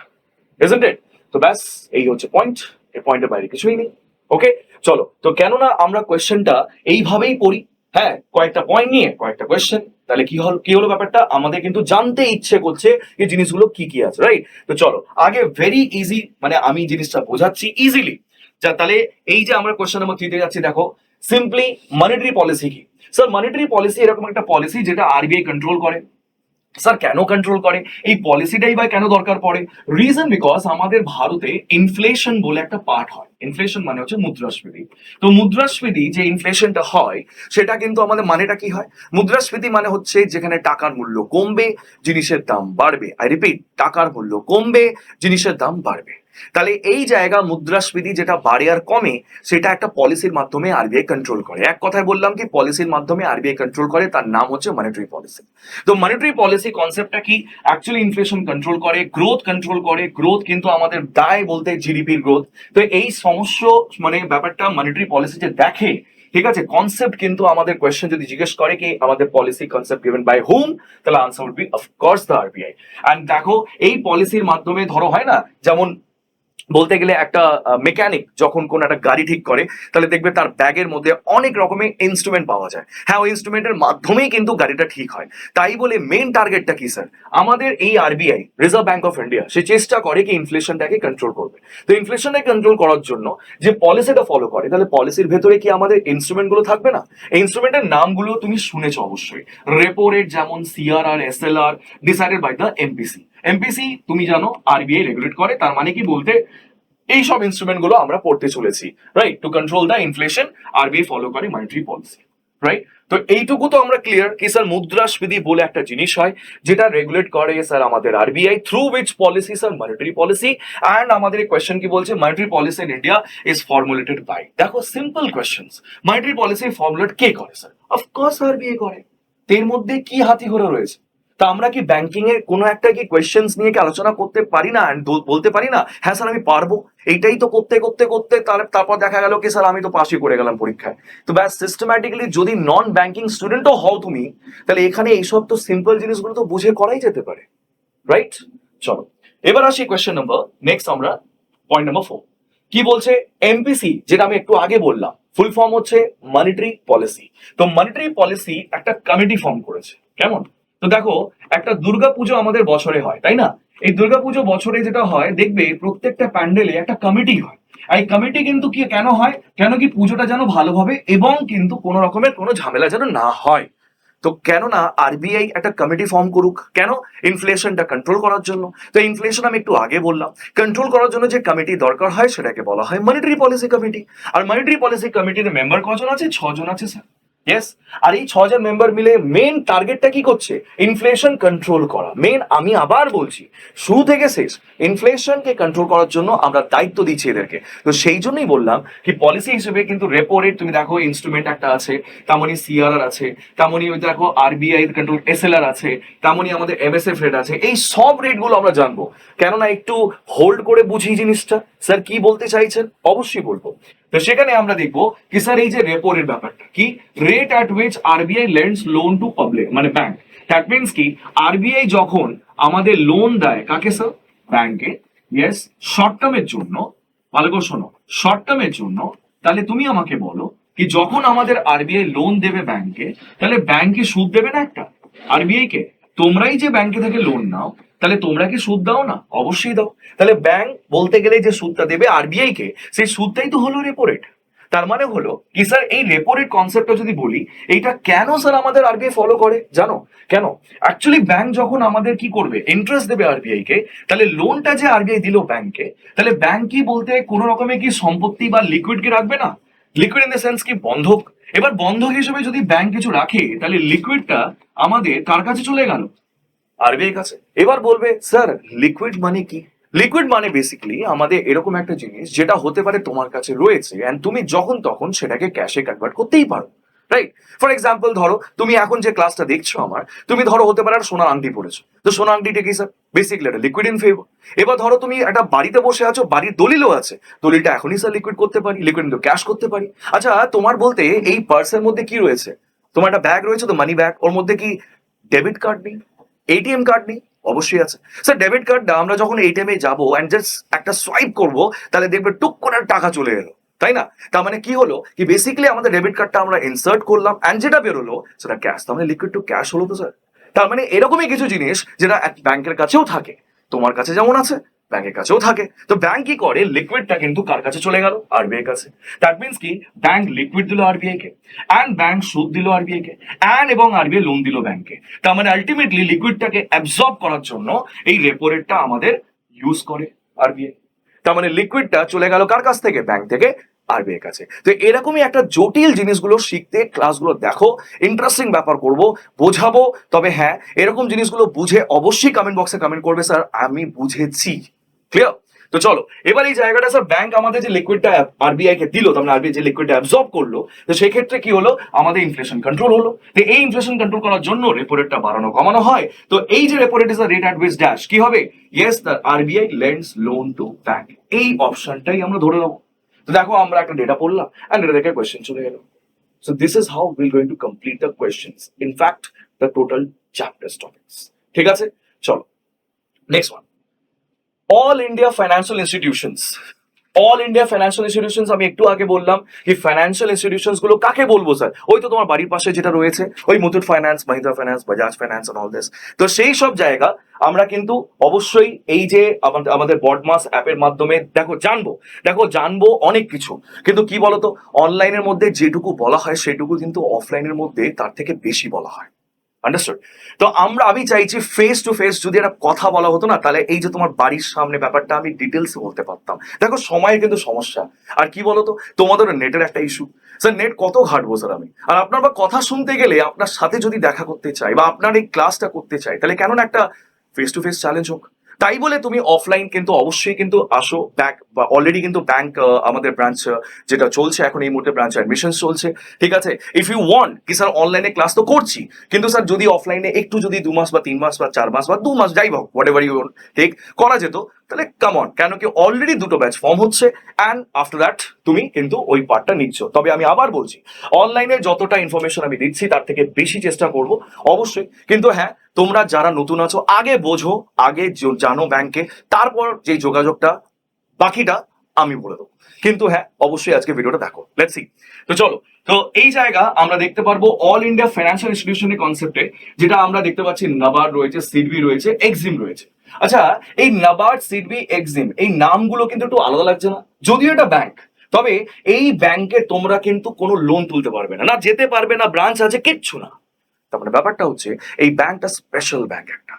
ইজন্ট ইট? তো তো ব্যাস এই হচ্ছে পয়েন্ট, এই পয়েন্টের বাইরে কিছুই নেই। ওকে, চলো তো কেননা আমরা কোয়েশ্চেনটা এইভাবেই পড়ি, হ্যাঁ কয়েকটা পয়েন্ট নিয়ে কয়েকটা কোয়েশ্চেন, তাহলে কি হলো ব্যাপারটা, আমাদের কিন্তু জানতে ইচ্ছে করছে এই জিনিসগুলো কি কি আছে, রাইট? তো চলো আগে ভেরি ইজি, মানে আমি জিনিসটা বোঝাচ্ছি ইজিলি, যা তাহলে এই যে আমরা কোয়েশ্চেন নাম্বার 3 তে যাচ্ছি, দেখো সিম্পলি মনিটারি পলিসি কি? স্যার মনিটারি পলিসি এরকম একটা পলিসি যেটা আরবিআই কন্ট্রোল করে। স্যার কেন কন্ট্রোল করে, এই পলিসিটাই বা কেন দরকার পড়ে? রিজন বিকজ আমাদের ভারতে ইনফ্লেশন বলে একটা পার্ট হয়। ইনফ্লেশন মানে হচ্ছে মুদ্রাস্ফীতি। তো মুদ্রাস্ফীতি যে ইনফ্লেশনটা হয় সেটা কিন্তু আমাদের মানেটা কি হয়? মুদ্রাস্ফীতি মানে হচ্ছে যেখানে টাকার মূল্য কমবে জিনিসের দাম বাড়বে। আই রিপিট, টাকার মূল্য কমবে জিনিসের দাম বাড়বে। তাহলে এই জায়গা মুদ্রাস্ফীতি যেটা বাড়ে আর কমে সেটা একটা পলিসির মাধ্যমে আরবিআই কন্ট্রোল করে। এক কথায় বললাম কি পলিসির মাধ্যমে আরবিআই কন্ট্রোল করে, তার নাম হচ্ছে মনিটারি পলিসি। তো মনিটারি পলিসি কনসেপ্টটা কি? অ্যাকচুয়ালি ইনফ্লেশন কন্ট্রোল করে, গ্রোথ কন্ট্রোল করে। গ্রোথ কিন্তু আমাদের দায় বলতে জিডিপির গ্রোথ। তো এই সমস্ত মানে ব্যাপারটা মনিটারি পলিসি যে দেখে, ঠিক আছে, কনসেপ্ট কিন্তু আমাদের কোয়েশ্চেন যদি জিজ্ঞেস করে কি আমাদের policy concept given by hmm, তাহলে answer will be of course the RBI. And দেখো এই পলিসির মাধ্যমে ধরো হয় না, যেমন বলতে গেলে একটা মেকানিক যখন কোন একটা গাড়ি ঠিক করে তাহলে দেখবে তার ব্যাগের মধ্যে অনেক রকমের ইনস্ট্রুমেন্ট পাওয়া যায়, হ্যাঁ ওই ইনস্ট্রুমেন্টের মাধ্যমেই কিন্তু গাড়িটা ঠিক হয়। তাই বলে মেন টার্গেটটা কি স্যার? আমাদের এই RBI Reserve Bank of India সে চেষ্টা করে কি ইনফ্লেশনটাকে কন্ট্রোল করবে। তো ইনফ্লেশনটাকে কন্ট্রোল করার জন্য যে পলিসিটা ফলো করে, তাহলে পলিসির ভেতরে কি আমাদের ইনস্ট্রুমেন্ট গুলো থাকবে না? এই ইনস্ট্রুমেন্টের নামগুলো তুমি শুনেছো অবশ্যই। রেপো রেট যেমন CRR, SLR decided by the MPC. MPC তুমি জানো আরবিআই রেগুলেট করে, তার মানে কি বলতে এই সব ইনস্ট্রুমেন্ট গুলো আমরা পড়তে চলেছি, right? To control the inflation RBI follow করে মনিটারি পলিসি, রাইট? তো এইটুকু তো আমরা ক্লিয়ার কি স্যার মুদ্রাস্ফীতি বলে একটা জিনিস হয় যেটা রেগুলেট করে স্যার আমাদের RBI through which policy sir monetary policy. And আমাদের এই কোয়েশ্চেন কি বলছে, monetary policy in India is formulated by, দেখো simple questions, monetary policy formulate কে করে স্যার? অফকোর্স আরবিআই করে। এর মধ্যে কি হাতি ঘোড়া রয়েছে? তা আমরা কি ব্যাংকিং এর কোনো একটা কি কোয়েশ্চেন্স নিয়ে কি আলোচনা করতে পারি না, বলতে পারি না হ্যাঁ স্যার আমি পারবো, এইটাই তো করতে করতে করতে তারপর দেখা গেল কি স্যার আমি তো পাশই করে গেলাম পরীক্ষায়। তো ব্যাস সিস্টেম্যাটিক্যালি যদি নন ব্যাংকিং স্টুডেন্টও হও তুমি, তাহলে এখানে এইসব তো সিম্পল জিনিসগুলো তো বুঝে করাই যেতে পারে, রাইট? চলো এবার আসি কোয়েশ্চেন নাম্বার নেক্সট, আমরা পয়েন্ট নাম্বার 4 কি বলছে? এমপিসি যেটা আমি একটু আগে বললাম ফুল ফর্ম হচ্ছে মনিটারি পলিসি। তো মনিটারি পলিসি একটা কমিটি ফর্ম করেছে, কেমন? তো দেখো একটা দুর্গাপুজো আমাদের বছরে হয়, তাই না? এই দুর্গাপুজো বছরে যেটা হয় দেখবে প্রত্যেকটা প্যান্ডেলে একটা কমিটি হয়। আর এই কমিটি কিন্তু কি কেন হয়, কেন কি পুজোটা যেন ভালোভাবে এবং কিন্তু কোনো রকমের কোনো ঝামেলা যেন না হয়। তো কেন না আরবিআই একটা কমিটি ফর্ম করুক, কেন? ইনফ্লেশনটা কন্ট্রোল করার জন্য। তো ইনফ্লেশন আমি একটু আগে বললাম, কন্ট্রোল করার জন্য যে কমিটি দরকার হয় সেটাকে বলা হয় মনিটারি পলিসি কমিটি। আর মনিটারি পলিসি কমিটিতে মেম্বার কজন আছে? 6 জন আছে স্যার। ইয়েস। আর এই 6 জন মেম্বার মিলে মেন টার্গেটটা কি করছে? ইনফ্লেশন কন্ট্রোল করা। মেন আমি আবার বলছি শুরু থেকে শেষ, ইনফ্লেশনকে কন্ট্রোল করার জন্য আমরা দায়িত্ব দিচ্ছি এদেরকে। তো সেই জন্যই বললাম কি পলিসি হিসেবে কিন্তু রেপো রেট তুমি দেখো ইনস্ট্রুমেন্ট একটা আছে, তেমনি সিআরআর আছে, তেমনি দেখো আরবিআই কন্ট্রোল এসএলআর আছে, তেমনি আমাদের এমএসএফ রেট আছে। এই সব রেট গুলো আমরা জানবো, কেননা একটু হোল্ড করে বুঝি জিনিসটা স্যার কি বলতে চাইছেন, অবশ্যই বলবো। তো সেখানে আমরা দেখবো কি স্যার এই যে রেপো রেট ব্যাপারটা কি, rate at which RBI lends loan to public মানে ব্যাংক। দ্যাট মিনস কি আরবিআই যখন আমাদের লোন দেয় কাকে স্যার? ব্যাংকে। ইয়েস, শর্ট টার্মের জন্য। ভালো করে শোনো, শর্ট টার্মের জন্য। তাহলে তুমি আমাকে বলো কি যখন আমাদের আরবিআই লোন দেবে ব্যাংকে, তাহলে ব্যাংকে সুদ দেবে না একটা আরবিআই কে? তোমরাই যে ব্যাংকে থেকে লোন নাও, তাহলে তোমরা কি সুদ দাও না? অবশ্যই দাও। তাহলে ব্যাংক বলতে গেলে যে সুদটা দেবে আরবিআই কে, সেই সুদটাই তো হলো রেপো রেট। তার মানে হলো কি স্যার এই রেপো রেট কনসেপ্টটা যদি বলি, এইটা কেন স্যার আমাদের আরবিআই ফলো করে জানো? কেন? অ্যাকচুয়ালি ব্যাংক যখন আমাদের কি করবে ইন্টারেস্ট দেবে আরবিআই কে, তাহলে লোনটা যে আরবিআই দিল ব্যাংকে, তাহলে ব্যাংক কি বলতে কোনো রকমের কি সম্পত্তি বা লিকুইড কি রাখবে না? লিকুইড ইন দ্য সেন্স কি বন্ধক। এবার বন্ধক হিসেবে যদি ব্যাংক কিছু রাখে, তাহলে লিকুইডটা আমাদের কার কাছে চলে গেল? আরবিআই কাছে। এবার বলবে স্যার লিকুইড মানে কি? লিকুইড মানে বেসিক্যালি আমাদের এরকম একটা জিনিস যেটা হতে পারে তোমার কাছে রয়েছে এন্ড তুমি যখন তখন সেটাকে ক্যাশে কনভার্ট করতেই পারো, রাইট? ফর এক্সাম্পল ধরো তুমি এখন যে ক্লাসটা দেখছো আমার, তুমি ধরো হতে পারে একটা সোনার আংটি পড়েছো, তো সোনার আংটিটা কি স্যার? বেসিক্যালি একটা লিকুইড ইন ফেভার। এবার ধরো তুমি একটা বাড়িতে বসে আছো, বাড়ির দলিলও আছে, দলিলটা এখনই স্যার লিকুইড করতে পারি, লিকুইড ইন্টু ক্যাশ করতে পারি। আচ্ছা তোমার বলতে এই পার্সের মধ্যে কি রয়েছে? তোমার একটা ব্যাগ রয়েছে তো, মানি ব্যাগ, ওর মধ্যে কি ডেবিট কার্ড নেই, এটিএম কার্ড নেই? অবশ্যই আছে স্যার। ডেবিট কার্ডটা আমরা যখন এটিএম এ যাবো অ্যান্ড জাস্ট একটা সোয়াইপ করবো, তাহলে দেখবে টুক করে টাকা চলে এলো, তাই না? তার মানে কি হলো কি, বেসিক্যালি আমাদের ডেবিট কার্ডটা আমরা ইনসার্ট করলাম অ্যান্ড যেটা বেরোলো সেটা ক্যাশ। তার মানে লিকুইড টু ক্যাশ হলো তো স্যার। তার মানে এরকমই কিছু জিনিস যেটা ব্যাংকের কাছেও থাকে, তোমার কাছে যেমন আছে ব্যাংকের কাছেও থাকে। তো ব্যাংক কি করে, লিকুইডটা কিন্তু কার কাছে চলে গেল, আরবিআই কাছে। দ্যাট মিনস কি, ব্যাংক লিকুইড দিল আরবিআই কে, অ্যান্ড ব্যাংক সুদ দিল আরবিআই কে, অ্যান্ড এবং আরবিআই লোন দিল ব্যাংকে। তার মানে আলটিমেটলি লিকুইডটাকে অ্যাবজর্ব করার জন্য এই রেপো রেটটা আমাদের ইউজ করে আরবিআই। তার মানে লিকুইডটা চলে গেল কার কাছ থেকে, ব্যাংক থেকে আরবিআই কাছে। তো এরকমই একটা জটিল জিনিসগুলো শিখতে ক্লাসগুলো দেখো, ইন্টারেস্টিং ব্যাপার করব, বোঝাবো। তবে হ্যাঁ, এরকম জিনিসগুলো বুঝে অবশ্যই কমেন্ট বক্সে কমেন্ট করবে স্যার আমি বুঝেছি। ক্লিয়ার? তো চলো এবার এই জায়গাটা স্যার, ব্যাংক আমাদের যে লিকুইডটা আরবিআই কে দিল, তার মানে আরবিআই যে লিকুইডটা অ্যাবজর্ব করলো, তো সেই ক্ষেত্রে কি হলো, আমাদের ইনফ্লেশন কন্ট্রোল হলো। তো এই ইনফ্লেশন কন্ট্রোল করার জন্য রেপো রেটটা বাড়ানো কমানো হয়। তো এই যে repo rate is the rate at which dash কি হবে, yes the RBI lends loan to bank. এই অপশনটাই আমরা ধরে নেবো। তো দেখো আমরা একটা ডেটা পড়লাম এন্ড ডেটা থেকে কোয়েশ্চেন চলে গেল। So this is how will going to complete the questions, in fact the total chapters topics. ঠিক আছে, চলো next one. All India financial institutions. All India financial institutions, আমি একটু আগে বললাম কি ফাইন্যান্সিয়াল ইনস্টিটিউশনস গুলো কাকে বলবো স্যার, ওই তো তোমার বাড়ির পাশে যেটা রয়েছে, ওই Muthoot finance, Mahindra finance, Bajaj finance and all this. তো সেই সব জায়গা আমরা কিন্তু অবশ্যই এই যে আমাদের বডমাস অ্যাপের মাধ্যমে জানবো অনেক কিছু। কিন্তু কি বলতো, অনলাইনের মধ্যে যেটুকু বলা হয় সেটুকু কিন্তু অফলাইনের মধ্যে তার থেকে বেশি বলা হয়। আন্ডারস্টুড? তো আমি চাইছি ফেস টু ফেস যদি একটা কথা বলা হতো না, তাহলে এই যে তোমার বাড়ির সামনে ব্যাপারটা আমি ডিটেলস বলতে পারতাম। দেখো সময়ের কিন্তু সমস্যা, আর কি বলতো, তোমাদের নেটের একটা ইস্যু। স্যার নেট কত ঘাটবো স্যার আমি, আর আপনার বা কথা শুনতে গেলে আপনার সাথে যদি দেখা করতে চাই বা আপনার এই ক্লাসটা করতে চাই, তাহলে কেন না একটা ফেস টু ফেস চ্যালেঞ্জ হোক। তাই বলে তুমি অফলাইন কিন্তু অবশ্যই কিন্তু আসো, ব্যাক বা অলরেডি কিন্তু ব্যাংক আমাদের ব্রাঞ্চ যেটা চলছে এখন এই মুহূর্তে, ব্রাঞ্চ অ্যাডমিশন চলছে। ঠিক আছে, ইফ ইউ ওয়ান্ট কি স্যার অনলাইনে ক্লাস তো করছি, কিন্তু স্যার যদি অফলাইনে একটু যদি 2 মাস বা 3 মাস বা 4 মাস বা 2 মাস যাই হোক, হোয়াট এভার ইউ টেক করা যেত, তাহলে কাম অন, কেন কি অলরেডি 2টো ব্যাচ ফর্ম হচ্ছে অ্যান্ড আফটার দ্যাট তুমি কিন্তু ওই পার্টটা নিচ্ছ। তবে আমি আবার বলছি, অনলাইনে যতটা ইনফরমেশন আমি দিচ্ছি তার থেকে বেশি চেষ্টা করব অবশ্যই। কিন্তু হ্যাঁ, তোমরা যারা নতুন আছো আগে বোঝো, আগে জানো ব্যাংকে, তারপর যে যোগাযোগটা বাকিটা আমি বলে দেবো। কিন্তু হ্যাঁ, অবশ্যই আজকে ভিডিওটা দেখো, লেটস সি। তো চলো, তো এই জায়গা আমরা দেখতে পারবো অল ইন্ডিয়া ফাইন্যান্সিয়াল ইনস্টিটিউশনের কনসেপ্টে, যেটা আমরা দেখতে পাচ্ছি নাবার্ড রয়েছে, সিডবি রয়েছে, এক্সিম রয়েছে। আচ্ছা, এই নাবার্ড, সিডবি, এক্সিম এই নামগুলো কিন্তু একটু আলাদা লাগছে না? যদিও এটা ব্যাংক, তবে এই ব্যাংকে তোমরা কিন্তু কোনো লোন তুলতে পারবে না, না যেতে পারবে, না ব্রাঞ্চ আছে, কিচ্ছু না। তার মানে ব্যাপারটা হচ্ছে এই ব্যাংকটা স্পেশাল ব্যাংক একটা।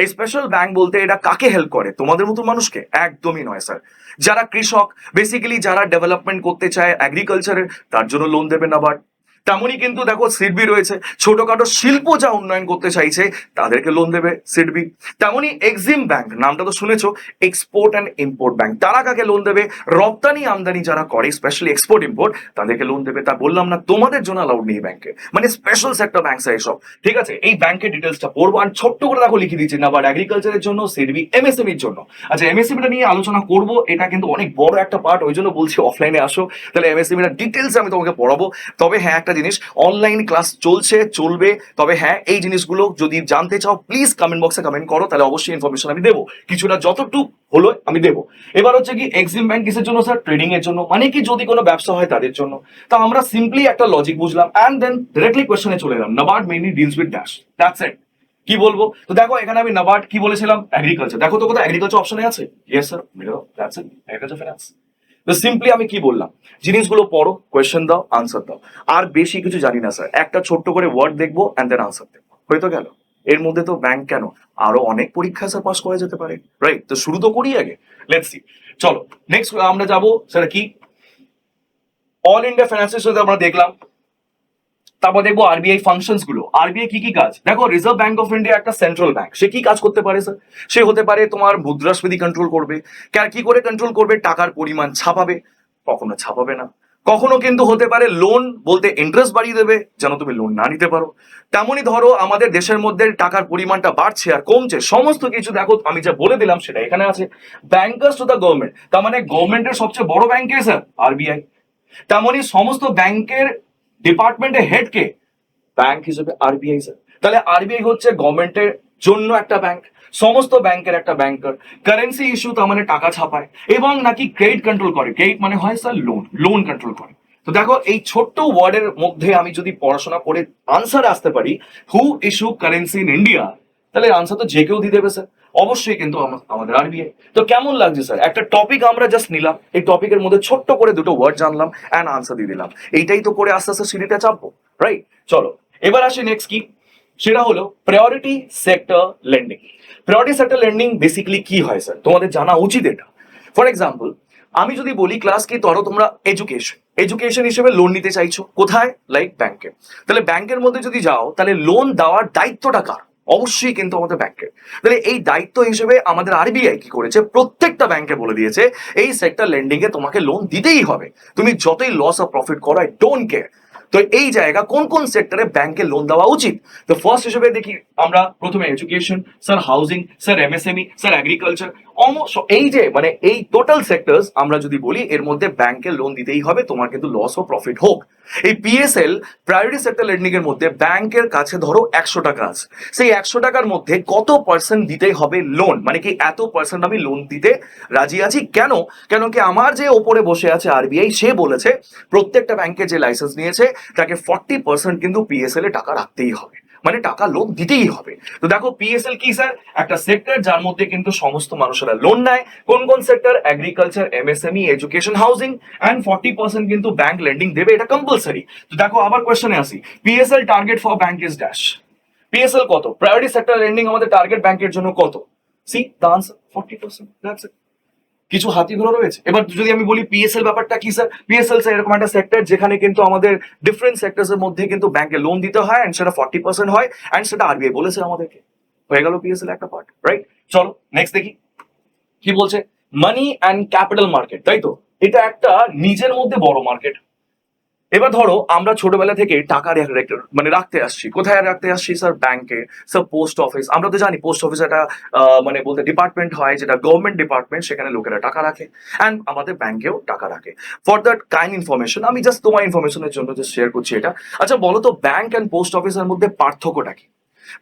এই স্পেশাল ব্যাংক বলতে এটা কাকে হেল্প করে, তোমাদের মতো মানুষকে? একদমই নয় স্যার। যারা কৃষক, বেসিক্যালি যারা ডেভেলপমেন্ট করতে চায় এগ্রিকালচারের, তার জন্য লোন দেবে নাবার্ড। তেমনই কিন্তু দেখো সিডবি রয়েছে, ছোটখাটো শিল্প যা উন্নয়ন করতে চাইছে তাদেরকে লোন দেবে সিডবি। তেমনই এক্সিম ব্যাংক, নামটা তো শুনেছো, এক্সপোর্ট অ্যান্ড ইম্পোর্ট ব্যাংক। তারা কাকে লোন দেবে, রপ্তানি আমদানি যারা করে, স্পেশালি এক্সপোর্ট ইম্পোর্ট, তাদেরকে লোন দেবে। তা বললাম না তোমাদের জন্য অ্যালাউড নেই ব্যাংকে, মানে স্পেশাল সেক্টর ব্যাংক এসব। ঠিক আছে, এই ব্যাংকের ডিটেলসটা পড়বো, আর ছোট্ট করে দেখো লিখে দিচ্ছি, নাবার্ড এগ্রিকালচারের জন্য, সিডবি এমএসএমইর জন্য। আচ্ছা, এমএসএমইটা নিয়ে আলোচনা করবো, এটা কিন্তু অনেক বড় একটা পার্ট, ওই জন্য বলছি অফলাইনে আসো, তাহলে এমএসএমইটা ডিটেলস আমি তোমাকে পড়াবো। তবে হ্যাঁ, একটা জিনিস, অনলাইন ক্লাস চলছে, চলবে। তবে হ্যাঁ, এই জিনিসগুলো যদি জানতে চাও প্লিজ কমেন্ট বক্সে কমেন্ট করো, তাহলে অবশ্যই ইনফরমেশন আমি দেবো, কিছুটা যতটুকু হলো আমি দেবো। এবার হচ্ছে কি, এক্সিম ব্যাংক কিসের জন্য স্যার? ট্রেডিং এর জন্য, মানে কি যদি কোনো ব্যবসা হয় তাদের জন্য। তা আমরা সিম্পলি একটা লজিক বুঝলাম অ্যান্ড দেন ডিরেক্টলি কোয়েশ্চেনে চলে এলাম, NABARD mainly deals with dash, that's it. কি বলবো, তো দেখো এখানে আমি নাবার্ড কি বলেছিলাম, এগ্রিকালচার। দেখো তো কোথাও এগ্রিকালচার অপশনে আছে? Yes sir, that's it, agriculture finance. তো সিম্পলি আমি কি বললাম, জিনিসগুলো পড়ো, কোয়েশ্চেন দাও, আনসার দাও। আর বেশি কিছু জানি না স্যার, একটা ছোট্ট করে ওয়ার্ড দেখবো অ্যান্ড দেন আনসার দেখবো, হয়তো গেল। এর মধ্যে তো ব্যাংক কেন, আরো অনেক পরীক্ষা স্যার পাস করা যেতে পারে, রাইট? তো শুরু তো করি আগে, লেটস সি। চলো নেক্সট আমরা যাবো স্যার কি, অল ইন্ডিয়া ফাইন্যান্সিয়াল আমরা দেখলাম। তারপর দেখবো আরবিআই ফাংশনস গুলো। আরবিআই কি কি কাজ, দেখো রিজার্ভ ব্যাংক অফ ইন্ডিয়া একটা সেন্ট্রাল ব্যাংক, সে কি কাজ করতে পারে স্যার? সে হতে পারে তোমার মুদ্রাস্ফীতি কন্ট্রোল করবে। কি করে কন্ট্রোল করবে? টাকার পরিমাণ ছাপাবে, কখনো ছাপাবে না। কখনো কিন্তু হতে পারে লোন বলতে ইন্টারেস্ট বাড়িয়ে দেবে যেন তুমি লোন না নিতে পারো। তেমনই ধরো আমাদের দেশের মধ্যে টাকার পরিমাণটা বাড়ছে আর কমছে, সমস্ত কিছু দেখো আমি যা বলে দিলাম সেটা এখানে আছে। ব্যাংকার্স টু দ্য গভর্নমেন্ট, তার মানে গভর্নমেন্টের সবচেয়ে বড় ব্যাংক কে স্যার? আরবিআই। তেমনই সমস্ত ব্যাংকের ডিপার্টমেন্টের হেড কে? ব্যাংক হিসেবে আরবিআই স্যার। তাহলে আরবিআই হচ্ছে গভর্নমেন্টের জন্য একটা ব্যাংক। সমস্ত ব্যাংকের একটা ব্যাংকার। কারেন্সি ইস্যু তার মানে টাকা ছাপায়, এবং নাকি ক্রেডিট কন্ট্রোল করে। ক্রেডিট মানে হয় স্যার লোন, লোন কন্ট্রোল করে। তো দেখো এই ছোট্ট ওয়ার্ডের মধ্যে আমি যদি পড়াশোনা করে আনসার আসতে পারি, হু ইস্যু কারেন্সি ইন ইন্ডিয়া, তাহলে আনসার তো যে কেউ দিয়ে দেবে স্যার, অবশ্যই কিন্তু আমাদের আরবিআই। তো কেমন লাগছে স্যার, একটা টপিক আমরা জাস্ট নিলাম, এই টপিকের মধ্যে ছোট্ট করে দুটো ওয়ার্ড জানলাম অ্যান্ড আনসার দিয়ে দিলাম, এইটাই তো করে আস্তে আস্তে সিঁড়িটা চাপবো, রাইট? চলো এবার আসি নেক্সট কি, সেটা হলো priority sector lending. Priority sector lending basically কি হয় স্যার, তোমাদের জানা উচিত এটা। ফর এক্সাম্পল, আমি যদি বলি ক্লাস কি, ধরো তোমরা এডুকেশন এডুকেশন হিসেবে লোন নিতে চাইছো, কোথায়? লাইক ব্যাংকে। তাহলে ব্যাংকের মধ্যে যদি যাও, তাহলে লোন দেওয়ার দায়িত্বটা কার? অবশ্যই কিন্তু আমাদের ব্যাংকের। তাহলে এই দায়িত্ব হিসেবে আমাদের আরবিআই কি করেছে, প্রত্যেকটা ব্যাংকে বলে দিয়েছে এই সেক্টর লেন্ডিং এ তোমাকে লোন দিতেই হবে, তুমি যতই লস অফ প্রফিট করো, আই ডোন্ট কেয়ার। তো এই জায়গা কোন কোন সেক্টরে ব্যাংকে লোন দেওয়া উচিত, তো ফার্স্ট হিসেবে দেখি আমরা প্রথমে education, sir housing, sir MSME, sir agriculture, almost এই যে মানে এই টোটাল সেক্টরস আমরা যদি বলি, এর মধ্যে ব্যাংকে লোন দিতেই হবে, তোমার কিন্তু লস ও প্রফিট হোক। এই পিএসএল প্রায়োরিটি সেক্টর লেন্ডিং এর মধ্যে ব্যাংকের কাছে ধরো 100 টাকা আছে, সেই 100 টাকার মধ্যে কত পার্সেন্ট দিতে হবে লোন, মানে কি এত পার্সেন্ট আমি লোন দিতে রাজি আছি। কেন? কেন কি আমার যে ওপরে বসে আছে আরবিআই, সে বলেছে প্রত্যেকটা ব্যাংকে যে লাইসেন্স নিয়েছে তাকে 40% কিন্তু পিএসএল এ টাকা রাখতেই হবে, মানে টাকা লোন দিতেই হবে। তো দেখো পিএসএল কি স্যার, একটা সেক্টর যার মধ্যে কিন্তু সমস্ত মানুষেরা লোন নেয়। কোন কোন সেক্টর? Agriculture, MSME, education, housing, and 40% কিন্তু ব্যাংক লেন্ডিং দেবে, এটা কম্পালসারি। তো দেখো আবার কোয়েশ্চনে আসি, PSL target for bank is dash. PSL কত? প্রায়োরিটি সেক্টর লেন্ডিং আমাদের টার্গেট ব্যাংকের জন্য কত? C the answer 40%, that's it. কিছু হাতি ঘোড়া রয়েছে। এবার যদি আমি বলি পিএসএল ব্যাপারটা কি স্যার, পিএসএল স্যার এরকম একটা সেক্টর যেখানে কিন্তু আমাদের ডিফারেন্ট সেক্টরস এর মধ্যে কিন্তু ব্যাংকে লোন দিতে হয়, এন্ড সেটা 40% হয়, এন্ড সেটা আরবিআই বলেছে আমাদেরকে। হয়ে গেল পিএসএল একটা পার্ট, রাইট? চলো নেক্সট দেখি কি বলছে, মানি অ্যান্ড ক্যাপিটাল মার্কেট, তাই তো? এটা একটা নিজের মধ্যে বড় মার্কেট। এবার ধরো আমরা ছোটবেলা থেকে টাকা মানে রাখতে আসছি, কোথায় রাখতে আসছি স্যার? ব্যাংকে, স্যার পোস্ট অফিস। আমরা তো জানি পোস্ট অফিস একটা মানে বলতে ডিপার্টমেন্ট হয়, যেটা গভর্নমেন্ট ডিপার্টমেন্ট, সেখানে লোকেরা টাকা রাখে, অ্যান্ড আমাদের ব্যাংকেও টাকা রাখে। ফর দ্যাট কাইন্ড ইনফরমেশন, আমি জাস্ট তোমার ইনফরমেশনের জন্য জাস্ট শেয়ার করছি এটা। আচ্ছা বলো তো, ব্যাংক অ্যান্ড পোস্ট অফিসের মধ্যে পার্থক্যটা কি?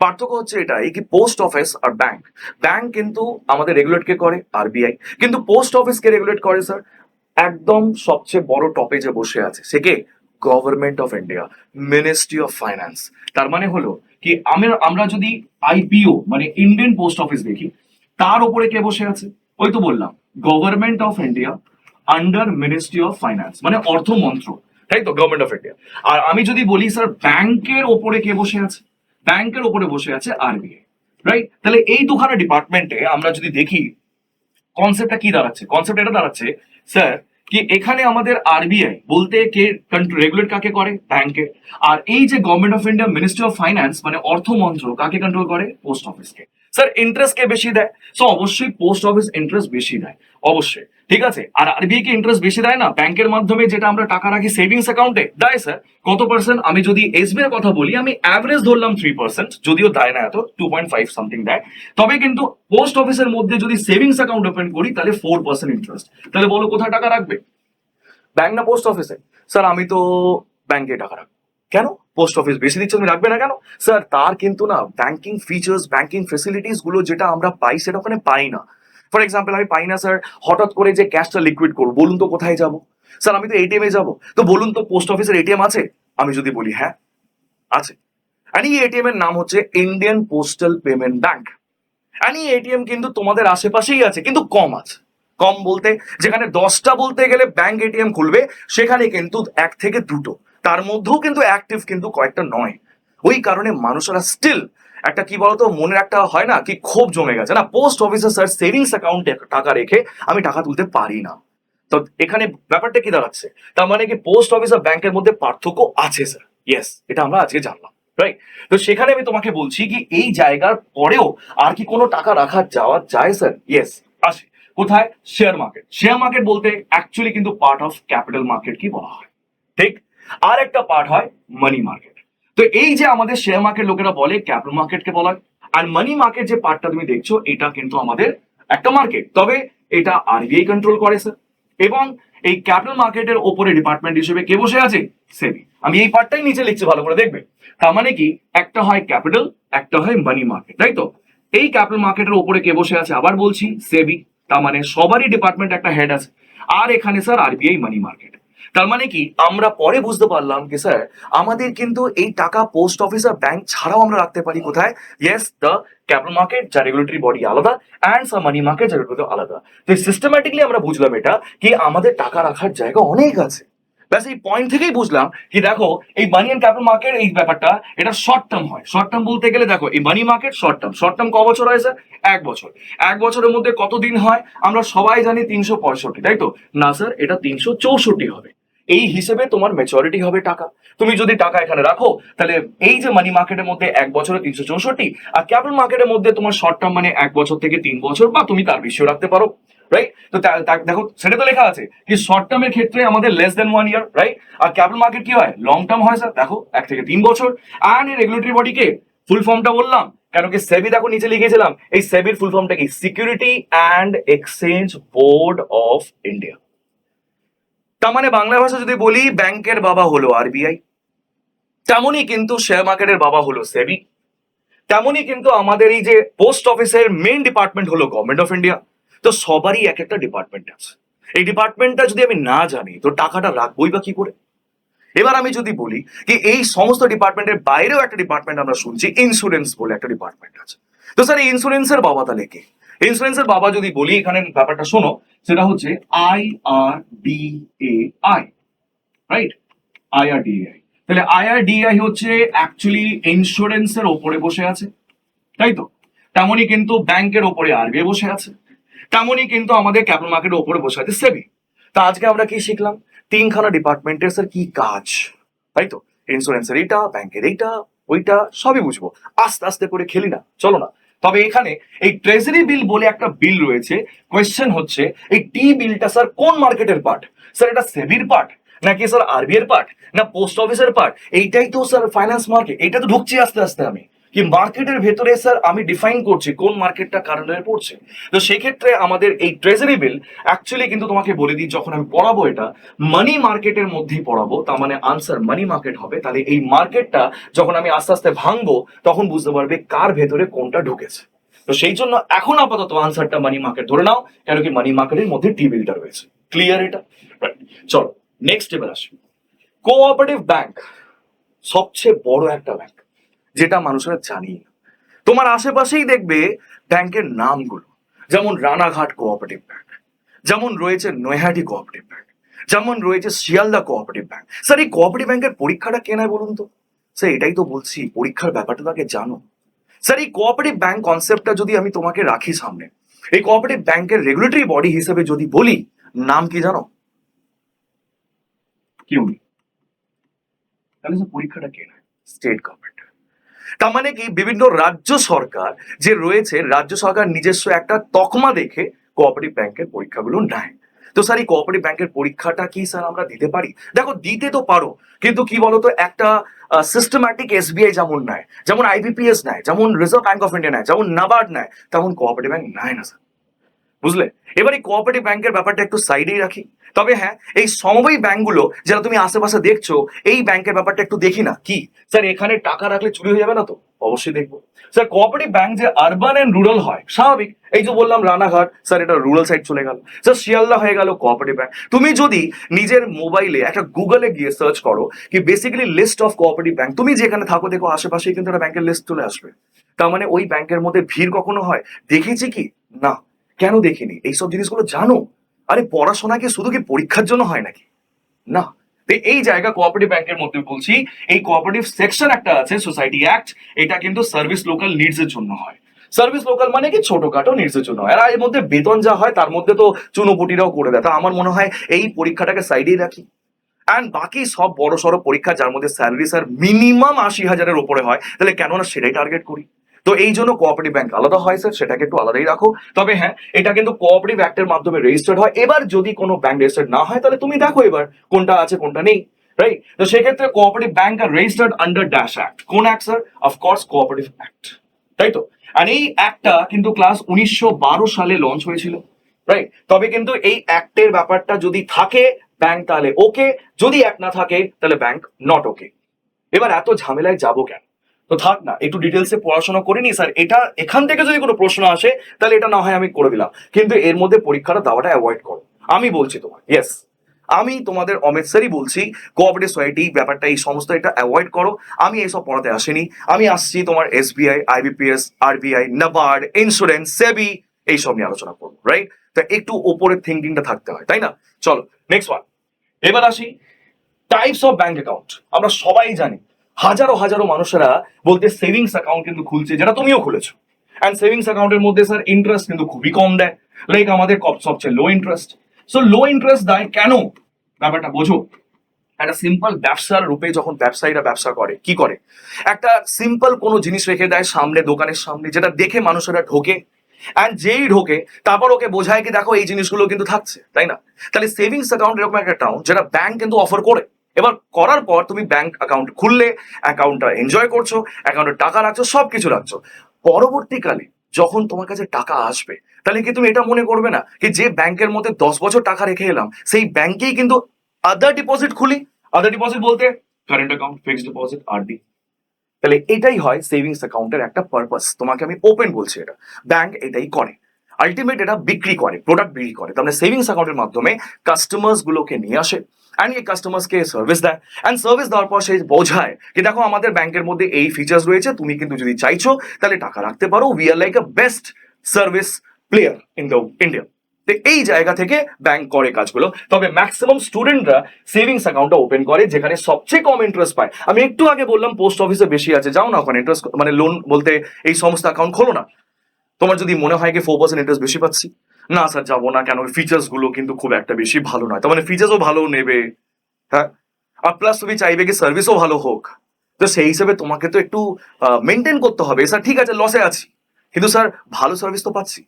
পার্থক্য হচ্ছে এটাই কি, পোস্ট অফিস আর ব্যাংক, ব্যাংক কিন্তু আমাদের রেগুলেট কে করে? আরবিআই। কিন্তু পোস্ট অফিসকে রেগুলেট করে স্যার একদম সবচেয়ে বড় টপে যে বসে আছে, সে কে? Government of India, ministry of finance. তার মানে হলো কি, আমরা যদি আইপিও মানে ইন্ডিয়ান পোস্ট অফিস দেখি, তার উপরে কে বসে আছে? ওই তো বললাম, government of India under ministry of finance, মানে অর্থ মন্ত্র, তাই তো, গভর্নমেন্ট অফ ইন্ডিয়া। আর আমি যদি বলি স্যার ব্যাংকের ওপরে কে বসে আছে, ব্যাংকের ওপরে বসে আছে আরবিআই, রাইট? তাহলে এই দুখানা ডিপার্টমেন্টে আমরা যদি দেখি, কনসেপ্টটা কি দাঁড়াচ্ছে? কনসেপ্ট এটা দাঁড়াচ্ছে স্যার কি, এখানে আমাদের আরবিআই বলতে কে রেগুলেট কাকে করে? ব্যাংকে। আর এই যে government of India ministry of finance মানে অর্থ মন্ত্র, কাকে কন্ট্রোল করে? পোস্ট অফিসকে। স্যার ইন্টারেস্ট কে বেশি দেয়? সো অবশ্যই পোস্ট অফিস ইন্টারেস্ট বেশি দেয়, অবশ্যই, ঠিক আছে। আর আরবিআই কে ইন্টারেস্ট বেশি দেয় না, ব্যাংকের মাধ্যমে যেটা আমরা টাকা রাখি সেভিংস অ্যাকাউন্টে, দেয় স্যার কত পার্সেন্ট? আমি যদি এসবিআই এর কথা বলি, আমি অ্যাভারেজ ধরলাম 3%, যদিও দেয় না এত, 2.5 সামথিং দেয়। তবে কিন্তু পোস্ট অফিসের মধ্যে যদি সেভিংস অ্যাকাউন্ট ওপেন করি, তাহলে 4% ইন্টারেস্ট। তাহলে বলো কোথায় টাকা রাখবে, ব্যাংক না পোস্ট অফিসে? স্যার আমি তো ব্যাংকে টাকা রাখবো। কেন? পোস্ট অফিস বেশি দিচ্ছে, তুমি রাখবে না কেন? স্যার তার কিন্তু না ব্যাংকিং ফিচার্স, ব্যাংকিং ফেসিলিটিস গুলো যেটা আমরা পাই সেটা ওখানে পাই না। ফর এক্সাম্পল, আমি পাই না স্যার হঠাৎ করে যে ক্যাশটা লিকুইড করবো, বলুন তো কোথায় যাব? স্যার আমি তো এটিএম এ যাবো, তো বলুন তো পোস্ট অফিসের এটিএম আছে? আমি যদি বলি হ্যাঁ আছে, আর এই এটিএম এর নাম হচ্ছে ইন্ডিয়ান পোস্টাল পেমেন্ট ব্যাংক। আর এই এটিএম কিন্তু তোমাদের আশেপাশেই আছে, কিন্তু কম আছে। কম বলতে, যেখানে 10টা বলতে গেলে ব্যাংক এটিএম খুলবে, সেখানে কিন্তু 1 থেকে 2টো, তার মধ্যেও কিন্তু অ্যাক্টিভ কিন্তু কয়েকটা নয়। ওই কারণে মানুষেরা স্টিল একটা কি বলতো, মনের একটা হয় না কি, ক্ষোভ জমে গেছে না, পোস্ট অফিসে স্যার সেভিংস অ্যাকাউন্টে টাকা রেখে আমি টাকা তুলতে পারি না। তো এখানে ব্যাপারটা কি দাঁড়াচ্ছে, তার মানে কি পোস্ট অফিস আর ব্যাংকের মধ্যে পার্থক্য আছে স্যার, ইয়েস, এটা আমরা আজকে জানলাম, রাইট? তো সেখানে আমি তোমাকে বলছি কি, এই জায়গার পরেও আর কি কোনো টাকা রাখা যাওয়া যায় স্যার? ইয়েস, আসে। কোথায়? Share market. শেয়ার মার্কেট বলতে অ্যাকচুয়ালি কিন্তু পার্ট অফ ক্যাপিটাল মার্কেট কি বলা হয়, ঠিক? আর একটা পার্ট হয় মানি মার্কেট। তো এই যে আমাদের শেয়ার মার্কেট লোকেরা বলে ক্যাপিটাল মার্কেটকে বলা হয়, আর মানি মার্কেট যে পার্টটা তুমি দেখছো, এটা কিন্তু আমাদের একটা মার্কেট, তবে এটা আরবিআই কন্ট্রোল করে স্যার। এবং এই ক্যাপিটাল মার্কেটের ওপরে ডিপার্টমেন্ট হিসেবে কে বসে আছে? সেবি। আমি এই পার্টটাই নিচে লিখছি, ভালো করে দেখবে। তার মানে কি, একটা হয় ক্যাপিটাল, একটা হয় মানি মার্কেট, তাই তো? এই ক্যাপিটাল মার্কেটের ওপরে কে বসে আছে আবার বলছি, সেবি। তার মানে সবারই ডিপার্টমেন্ট একটা হেড আছে। আর এখানে স্যার আরবিআই মানি মার্কেট। তার মানে কি আমরা পরে বুঝতে পারলাম কি স্যার আমাদের কিন্তু এই টাকা পোস্ট অফিস আর ব্যাংক ছাড়াও আমরা রাখতে পারি কোথায়? ইয়েস, দ্য ক্যাপিটাল মার্কেট যা রেগুলেটরি বডি আলাদা, অ্যান্ড সাম মানি মার্কেট যা রেগুলেটরি আলাদা। তো সিস্টেম্যাটিকলি আমরা বুঝলাম এটা কি আমাদের টাকা রাখার জায়গা অনেক আছে। ব্যাস এই পয়েন্ট থেকেই বুঝলাম কি দেখো এই মানি অ্যান্ড ক্যাপিটাল মার্কেট এই ব্যাপারটা এটা শর্ট টার্ম হয়। শর্ট টার্ম বলতে গেলে দেখো এই money market short term. Short term ক বছর হয় স্যার? 1 বছর। 1 বছরের মধ্যে কত দিন হয় আমরা সবাই জানি? 365, তাই তো? না স্যার, এটা 364 হবে। এই হিসেবে তোমার ম্যাচুরিটি হবে টাকা। তুমি যদি টাকা এখানে রাখো তাহলে এই যে মানি মার্কেটের মধ্যে 1 বছরে 364, আর ক্যাপিটাল মার্কেটের মধ্যে তোমার শর্ট টার্ম মানে 1 বছর থেকে 3 বছর, বা তুমি তার বেশিও রাখতে পারো, রাইট? তো দেখো সেটা তো লেখা আছে কি শর্ট টার্মের ক্ষেত্রে আমাদের লেস দেন 1 ইয়ার, রাইট? আর ক্যাপিটাল মার্কেট কি হয়? লং টার্ম হয় স্যার, দেখো 1 থেকে 3 বছর। অ্যান্ড এই রেগুলেটরি বডিকে ফুল ফর্মটা বললাম কেন কি সেবি দেখো নিচে লিখেছিলাম, এই সেবির ফুল ফর্মটা কি? Security and exchange board of India. তার মানে বাংলা ভাষা যদি বলি ব্যাংকের বাবা হলো আরবিআই, তেমনই কিন্তু শেয়ার মার্কেটের বাবা হলো সেবি, তেমনই কিন্তু আমাদের এই যে পোস্ট অফিসের মেইন ডিপার্টমেন্ট হলো গভর্নমেন্ট অফ ইন্ডিয়া। তো সবারই এক একটা ডিপার্টমেন্ট আছে। এই ডিপার্টমেন্টটা যদি আমি না জানি তো টাকাটা রাখবোই বা কি করে? এবার আমি যদি বলি কি এই সমস্ত ডিপার্টমেন্টের বাইরেও একটা ডিপার্টমেন্ট আমরা শুনছি, ইন্স্যুরেন্স বলে একটা ডিপার্টমেন্ট আছে। তো স্যার ইন্স্যুরেন্সের বাবা তাহলে কে? ইন্স্যুরেন্সের বাবা যদি বলি এখানে ব্যাপারটা শোনো, সেটা হচ্ছে IRDAI, রাইট? IRDAI। তাহলে IRDAI হচ্ছে অ্যাকচুয়ালি ইন্স্যুরেন্সের ওপরে বসে আছে, তাই তো? তেমনই কিন্তু ব্যাংকের ওপরে আরবিআই বসে আছে, তেমনই কিন্তু আমাদের ক্যাপিটাল মার্কেটের ওপরে বসে আছে সেবি। তা আজকে আমরা কি শিখলাম? তিনখানা ডিপার্টমেন্টের স্যার কি কাজ, তাই তো? ইন্স্যুরেন্সের এইটা, ব্যাংকের এইটা, ওইটা সবই বুঝবো। আস্তে আস্তে করে খেলি না, চলো না। তবে এখানে এই ট্রেজারি বিল বলে একটা বিল রয়েছে। কোয়েশ্চেন হচ্ছে এই টি বিলটা স্যার কোন মার্কেটের পার্ট? স্যার এটা সেবির পার্ট, নাকি স্যার আরবিআই এর পার্ট, না পোস্ট অফিসের পার্ট? এইটাই তো স্যার ফাইন্যান্স মার্কেট। এইটা তো ঢুকছি আস্তে আস্তে আমি কি মার্কেটের ভেতরে স্যার আমি ডিফাইন করছি কোন মার্কেটটা কারণে পড়ছে। তো সেক্ষেত্রে আমাদের এই ট্রেজারি বিল অ্যাকচুয়ালি কিন্তু তোমাকে বলে দিই যখন আমি পড়াবো এটা মানি মার্কেটের মধ্যেই পড়াবো, তার মানে আনসার মানি মার্কেট হবে। তাহলে এই মার্কেটটা যখন আমি আস্তে আস্তে ভাঙবো তখন বুঝতে পারবে কার ভেতরে কোনটা ঢুকেছে। তো সেই জন্য এখন আপাতত আনসারটা মানি মার্কেট ধরে নাও, কেন কি মানি মার্কেটের মধ্যে টি বিলটা রয়েছে। ক্লিয়ার এটা? চলো নেক্সট এবার আসি। কোঅপারেটিভ ব্যাংক সবচেয়ে বড় একটা ব্যাংক যেটা মানুষরা জানি না। তোমার আশেপাশেই দেখবে ব্যাংকের নামগুলো, যেমন রানাঘাট কোঅপারেটিভ ব্যাংক, যেমন রয়েছে নৈহাটি কোঅপারেটিভ ব্যাংক, যেমন রয়েছে শিয়ালদা কোঅপারেটিভ ব্যাংক। স্যার এই কোঅপারেটিভ ব্যাংকের পরীক্ষাটা কে নেয় বলুন তো? স্যার এটাই তো বলছি, পরীক্ষার ব্যাপারটা তাকে জানো। স্যার এই কোঅপারেটিভ ব্যাংক কনসেপ্টটা যদি আমি তোমাকে রাখি সামনে, এই কোঅপারেটিভ ব্যাংকের রেগুলেটরি বডি হিসেবে যদি বলি, নাম কি জানো? কেউ নেই। তাহলে স্যার পরীক্ষাটা কে নেয়? State government. তার মানে কি বিভিন্ন রাজ্য সরকার যে রয়েছে, রাজ্য সরকার নিজস্ব একটা তকমা দেখে কোঅপারেটিভ ব্যাংকের পরীক্ষাগুলো নেয়। তো স্যার এই কোঅপারেটিভ ব্যাংকের পরীক্ষাটা কি স্যার আমরা দিতে পারি? দেখো দিতে তো পারো, কিন্তু কি বলতো একটা সিস্টেম্যাটিক এসবিআই যেমন নেয়, যেমন আইবিপিএস নেয়, যেমন রিজার্ভ ব্যাংক অফ ইন্ডিয়া নেয়, যেমন নাবার্ড নেয়, তেমন কোঅপারেটিভ ব্যাংক নেয় না স্যার। বুঝলে? এবার এই কোঅপারেটিভ ব্যাংকের ব্যাপারটা একটু সাইডেই রাখি। তবে হ্যাঁ এই সমবায়ী ব্যাংকগুলো যারা তুমি আশেপাশে দেখছো, এই ব্যাংকের ব্যাপারটা একটু দেখি না। কি স্যার এখানে টাকা রাখলে চুরি হয়ে যাবে না তো? অবশ্যই দেখবো। স্যার কোঅপারেটিভ ব্যাংক যে আরবান এন্ড রুরাল হয় স্বাভাবিক, এই যে বললাম রানাঘাট, স্যার এটা রুরাল সাইড চলে গেল। স্যার শিয়ালদা হয়ে গেল কোঅপারেটিভ ব্যাংক। তুমি যদি নিজের মোবাইলে একটা গুগলে গিয়ে সার্চ করো কি basically list of cooperative bank, তুমি যেখানে থাকো দেখো আশেপাশেই কিন্তু একটা ব্যাংকের লিস্ট চলে আসবে। তার মানে ওই ব্যাংকের মধ্যে ভিড় কখনো হয় দেখেছি কি? না। কেন দেখিনি? এইসব জিনিসগুলো জানো। আরে পড়াশোনা কি শুধু কি পরীক্ষার জন্য হয় নাকি? না। তো এই জায়গা কোঅপারেটিভ ব্যাংকের মধ্যে বলছি এই কোঅপারেটিভ সেকশন একটা আছে সোসাইটি অ্যাক্ট, এটা কিন্তু সার্ভিস লোকাল নিডস এর জন্য হয়। সার্ভিস লোকাল মানে কি ছোটখাটো নিডস এর জন্য হয়। আর এর মধ্যে বেতন যা হয় তার মধ্যে তো চুনোপুটিরাও করে দেয়। তা আমার মনে হয় এই পরীক্ষাটাকে সাইডেই রাখি। অ্যান্ড বাকি সব বড় সড়ো পরীক্ষা যার মধ্যে স্যালারি স্যার মিনিমাম 80,000-এর উপরে হয়, তাহলে কেন না সেটাই টার্গেট করি। তো এই জন্য কোঅপারেটিভ ব্যাংক আলাদা হয় স্যার, সেটাকে একটু আলাদাই রাখো। তবে হ্যাঁ এটা কিন্তু কোঅপারেটিভ অ্যাক্টের মাধ্যমে রেজিস্টার্ড হয়। এবার যদি কোনো ব্যাংক রেজিস্টার্ড না হয় তাহলে তুমি দেখো এবার কোনটা আছে কোনটা নেই, রাইট? তো সেক্ষেত্রে কোঅপারেটিভ ব্যাংক আর রেজিস্টার্ড আন্ডার ড্যাশ অ্যাক্ট। কোন act sir? Of course cooperative act, তাই তো? আর এই অ্যাক্টটা কিন্তু ক্লাস 1912 সালে লঞ্চ হয়েছিল, রাইট? তবে কিন্তু এই অ্যাক্টের ব্যাপারটা যদি থাকে ব্যাংক তাহলে ওকে, যদি অ্যাক্ট না থাকে তাহলে ব্যাংক নট ওকে। এবার এত ঝামেলায় যাবো কেন? তো থাক না, একটু ডিটেলসে পড়াশোনা করে নি স্যার, এটা এখান থেকে যদি কোনো প্রশ্ন আসে তাহলে এটা না হয় আমি করে দিলাম, কিন্তু এর মধ্যে পরীক্ষাটা দেওয়াটা অ্যাভয়েড করো। আমি বলছি তোমার, ইয়েস, আমি তোমাদের অমিত স্যারই বলছি, কোঅপারেটিভ সোসাইটি ব্যাপারটা এই সমস্ত এটা অ্যাভয়েড করো। আমি এইসব পড়াতে আসিনি, আমি আসছি তোমার SBI, IBPS, RBI, NABARD, insurance, SEBI এইসব নিয়ে আলোচনা করবো, রাইট? তা একটু ওপরের থিঙ্কিংটা থাকতে হয়, তাই না? চলো নেক্সট ওয়ান। এবার আসি টাইপস অফ ব্যাংক অ্যাকাউন্ট। আমরা সবাই জানি হাজারো হাজারো মানুষেরা বলতে সেভিংস অ্যাকাউন্ট কিন্তু খুলছে, যেটা তুমিও খুলেছো। অ্যান্ড সেভিংস অ্যাকাউন্টের মধ্যে স্যার ইন্টারেস্ট কিন্তু খুবই কম দেয়, লাইক আমাদের সবচেয়ে লো ইন্টারেস্ট। সো লো ইন্টারেস্ট দেয় কেন, ব্যাপারটা বোঝো। একটা সিম্পল ব্যবসার রূপে যখন ব্যবসায়ীরা ব্যবসা করে কি করে, একটা সিম্পল কোনো জিনিস রেখে দেয় সামনে, দোকানের সামনে, যেটা দেখে মানুষেরা ঢোকে, অ্যান্ড যেই ঢোকে তারপর ওকে বোঝায় কি দেখো এই জিনিসগুলো কিন্তু থাকছে, তাই না? তাহলে সেভিংস অ্যাকাউন্ট এরকম একটা অ্যাকাউন্ট যেটা ব্যাংক কিন্তু অফার করে। এবার করার পর তুমি ব্যাংক অ্যাকাউন্ট খুললে, অ্যাকাউন্টটা এনজয় করছো, অ্যাকাউন্টে টাকা রাখছো, সবকিছু রাখছো। পরবর্তীকালে যখন তোমার কাছে টাকা আসবে, তাহলে কি তুমি এটা মনে করবে না কি যে ব্যাংকের মধ্যে 10 বছর টাকা রেখে এলাম, সেই ব্যাংকেই কিন্তু আদার ডিপোজিট খুলি। আদার ডিপোজিট বলতে current account, fixed deposit, RD. তাহলে এটাই হয় সেভিংস অ্যাকাউন্টের একটা পারপাস, তোমাকে আমি ওপেন বলছি, এটা ব্যাংক এটাই করে। আলটিমেট এটা বিক্রি করে, প্রোডাক্ট বিক্রি করে। তার মানে সেভিংস অ্যাকাউন্টের মাধ্যমে কাস্টমার্স গুলোকে নিয়ে আসে, অ্যান্ড এই কাস্টমার্সকে সার্ভিস দেয়, অ্যান্ড সার্ভিস দেওয়ার পর সে বোঝায় কি দেখো আমাদের ব্যাংকের মধ্যে এই ফিচার্স রয়েছে, তুমি কিন্তু যদি চাইছো তাহলে টাকা রাখতে পারো, we are like a best service player in the India. এই জায়গা থেকে ব্যাংক করে কাজগুলো। তবে ম্যাক্সিমাম স্টুডেন্টরা সেভিংস অ্যাকাউন্টটা ওপেন করে যেখানে সবচেয়ে কম ইন্টারেস্ট পায়। আমি একটু আগে বললাম পোস্ট অফিসে বেশি আছে, যাও না ওখানে ইন্টারেস্ট মানে লোন বলতে এই সমস্ত অ্যাকাউন্ট খোলো না। তোমার যদি মনে হয় কি 4% ইন্টারেস্ট বেশি পাচ্ছি, না স্যার যাবো না, কেন ফিচার্স গুলো কিন্তু খুব একটা বেশি ভালো নয়, তার মানে ফিচার্সও ভালো নেবে, হ্যাঁ, আর প্লাস তুমি চাইবে কি সার্ভিসও ভালো হোক। তো সেই হিসেবে তোমাকে তো একটু মেনটেন করতে হবে, স্যার ঠিক আছে লসে আছি কিন্তু স্যার ভালো সার্ভিস তো পাচ্ছি,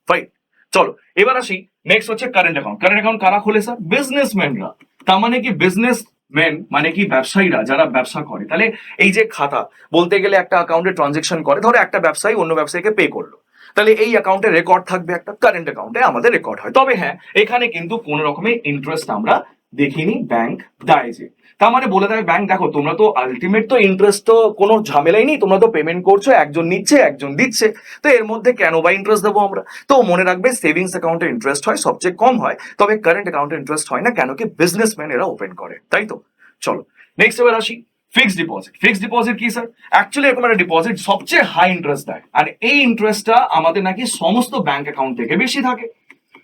ফাইন। চলো এবার আসি, নেক্সট হচ্ছে কারেন্ট অ্যাকাউন্ট। কারেন্ট অ্যাকাউন্ট কারা খোলে স্যার? বিজনেসম্যানরা। তার মানে কি বিজনেস ম্যান মানে কি ব্যবসায়ীরা যারা ব্যবসা করে। তাহলে এই যে খাতা বলতে গেলে একটা অ্যাকাউন্টে ট্রানজেকশন করে, ধরো একটা ব্যবসায়ী অন্য ব্যবসায়ীকে পে করলো, তাহলে এই অ্যাকাউন্টে রেকর্ড থাকবে, একটা কারেন্ট অ্যাকাউন্টে আমাদের রেকর্ড হয়। তবে হ্যাঁ, এখানে কিন্তু কোন রকমের ইন্টারেস্ট আমরা দেখিনি ব্যাংক দেয় যে। তার মানে বলে দেয় ব্যাংক দেখো তোমরা তো আলটিমেট তো ইন্টারেস্ট তো কোনো ঝামেলাই নেই, তোমরা তো পেমেন্ট করছো, একজন নিচ্ছে একজন দিচ্ছে, তো এর মধ্যে কেন বা ইন্টারেস্ট দেবো আমরা। তো মনে রাখবে সেভিংস অ্যাকাউন্টে ইন্টারেস্ট হয় সবচেয়ে কম হয়, তবে কারেন্ট অ্যাকাউন্টে ইন্টারেস্ট হয় না, কেন কি বিজনেসম্যান এরা ওপেন করে, তাই তো। চলো নেক্সট এবার আসি ফিক্সড ডিপোজিট। ফিক্সড ডিপোজিট কি স্যার? অ্যাকচুয়ালি এরকম একটা ডিপোজিট সবচেয়ে হাই ইন্টারেস্ট দেয়, আর এই ইন্টারেস্টটা আমাদের নাকি সমস্ত ব্যাংক অ্যাকাউন্ট থেকে বেশি থাকে।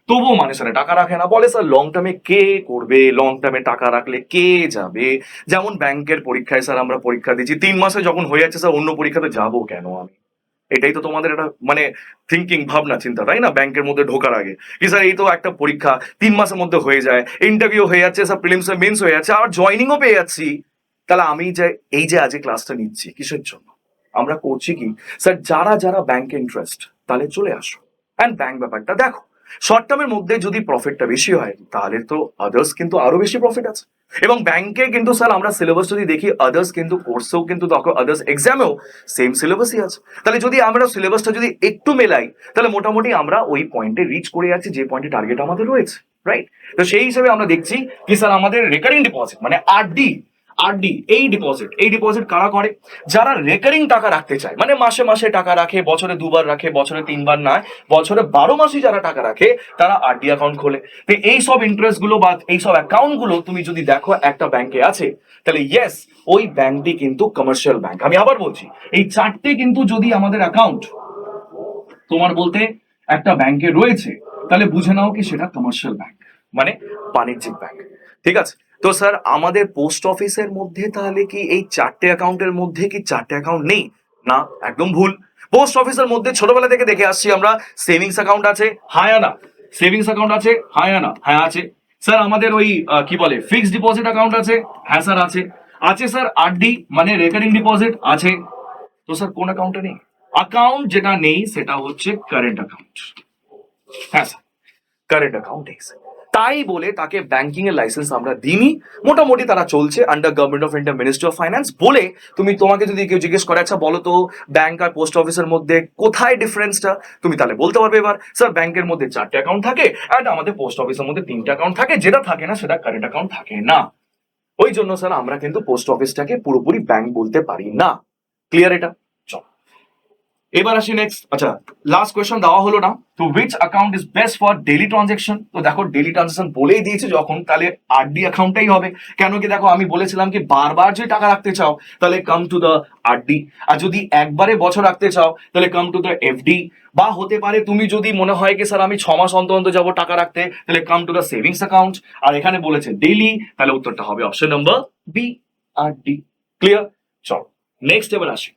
তবুও মানুষেরা টাকা রাখে না, বলে স্যার লং টার্মে কে করবে, লং টার্মে টাকা রাখলে কে যাবে। যেমন ব্যাংকের পরীক্ষায় স্যার আমরা পরীক্ষা দিচ্ছি, 3 মাসে যখন হয়ে যাচ্ছে স্যার অন্য পরীক্ষাতে যাবো কেন আমি। এটাই তো তোমাদের একটা মানে থিঙ্কিং, ভাবনা চিন্তা, তাই না? ব্যাংকের মধ্যে ঢোকার আগে কি স্যার এই তো একটা পরীক্ষা 3 মাসের মধ্যে হয়ে যায়, ইন্টারভিউ হয়ে যাচ্ছে স্যার, প্রিলিমস মেন্স হয়ে যাচ্ছে, আর জয়নিংও পেয়ে যাচ্ছি। তাহলে আমি যে এই যে আজকে ক্লাসটা নিচ্ছি কিসের জন্য? আমরা করছি কি স্যার, যারা যারা ব্যাংকে ইন্টারেস্ট, তাহলে চলে আসো অ্যান্ড ব্যাংক ব্যাপারটা দেখো। শর্ট টার্মের মধ্যে যদি প্রফিটটা বেশি হয় তাহলে তো আদার্স কিন্তু আরো বেশি প্রফিট আছে। এবং ব্যাংকে কিন্তু স্যার আমরা সিলেবাস যদি দেখি, আদার্স কিন্তু কোর্সেও কিন্তু আদার্স এক্সামেও সেম সিলেবাসই আছে। তাহলে যদি আমরা সিলেবাসটা যদি একটু মেলাই, তাহলে মোটামুটি আমরা ওই পয়েন্টে রিচ করে যাচ্ছি যে পয়েন্টে টার্গেট আমাদের রয়েছে, রাইট? তো সেই হিসেবে আমরা দেখছি কি স্যার আমাদের রেকারিং ডিপোজিট মানে আরডি, আরডি এই ডিপোজিট কারা করে? যারা রেকারিং টাকা রাখতে চায়, মানে মাসে মাসে টাকা রাখে, বছরে 2 বার রাখে, বছরে 3 বার নয়, বছরে 12 মাসই যারা টাকা রাখে তারা আরডি অ্যাকাউন্ট খোলে। তো এই সব ইন্টারেস্ট গুলো বা এই সব অ্যাকাউন্ট গুলো তুমি যদি দেখো একটা ব্যাংকে আছে, তাহলে ইয়েস ওই ব্যাংকটি কিন্তু কমার্শিয়াল ব্যাংক। আমি আবার বলছি, এই চারটে কিন্তু যদি আমাদের অ্যাকাউন্ট তোমার বলতে একটা ব্যাংকে রয়েছে, তাহলে বুঝে নাও কি সেটা কমার্শিয়াল ব্যাংক, মানে বাণিজ্যিক ব্যাংক। ঠিক আছে? তো স্যার আমাদের পোস্ট অফিসের মধ্যে তাহলে কি এই চারটে অ্যাকাউন্টের মধ্যে কি চারটে অ্যাকাউন্ট নেই? না, একদম ভুল। পোস্ট অফিসের মধ্যে ছোটবেলা থেকে দেখে আসছি আমরা, সেভিংস অ্যাকাউন্ট আছে, হ্যাঁ না? সেভিংস অ্যাকাউন্ট আছে, হ্যাঁ না? হ্যাঁ আছে। স্যার আমাদের ওই কি বলে ফিক্সড ডিপোজিট অ্যাকাউন্ট আছে, হ্যাঁ স্যার আছে। আছে স্যার আরডি মানে রেকারিং ডিপোজিট আছে। তো স্যার কোন অ্যাকাউন্টে নেই? অ্যাকাউন্ট যেটা নেই সেটা হচ্ছে কারেন্ট অ্যাকাউন্ট। হ্যাঁ স্যার, কারেন্ট অ্যাকাউন্ট নেই স্যার। তাই বলে তাকে ব্যাংকিং এর লাইসেন্স আমরা দিইনি। মোটামুটি তারা চলছে under government of India, ministry of finance বলে। তোমাকে যদি কেউ জিজ্ঞেস করে আচ্ছা বলো তো ব্যাংক আর পোস্ট অফিসের মধ্যে কোথায় ডিফারেন্সটা, তুমি তাহলে বলতে পারবে এবার স্যার ব্যাংকের মধ্যে 4টে অ্যাকাউন্ট থাকে আর আমাদের পোস্ট অফিসের মধ্যে 3টে অ্যাকাউন্ট থাকে, যেটা থাকে না সেটা কারেন্ট অ্যাকাউন্ট থাকে না। ওই জন্য স্যার আমরা কিন্তু পোস্ট অফিসটাকে পুরোপুরি ব্যাংক বলতে পারি না। ক্লিয়ার এটা? চল এবার আসি নেক্সট। আচ্ছা, লাস্ট কোয়েশ্চন দেওয়া হলো না, তো which account is best for daily transaction? তো দেখো ডেইলি ট্রানজেকশন বলেই দিয়েছে যখন, তাহলে আরডি অ্যাকাউন্টটাই হবে। কেন কি দেখো আমি বলেছিলাম কি বারবার যদি টাকা রাখতে চাও তাহলে কাম টু দ্য আরডি, আর যদি একবারে বছর রাখতে চাও তাহলে কাম টু দ্য এফডি, বা হতে পারে তুমি যদি মনে হয় কি স্যার আমি 6 মাস অন্তর অন্তর যাবো টাকা রাখতে, তাহলে come to the savings account. আর এখানে বলেছে ডেইলি, তাহলে উত্তরটা হবে option number B, RD. Clear? চল নেক্সট এবার আসি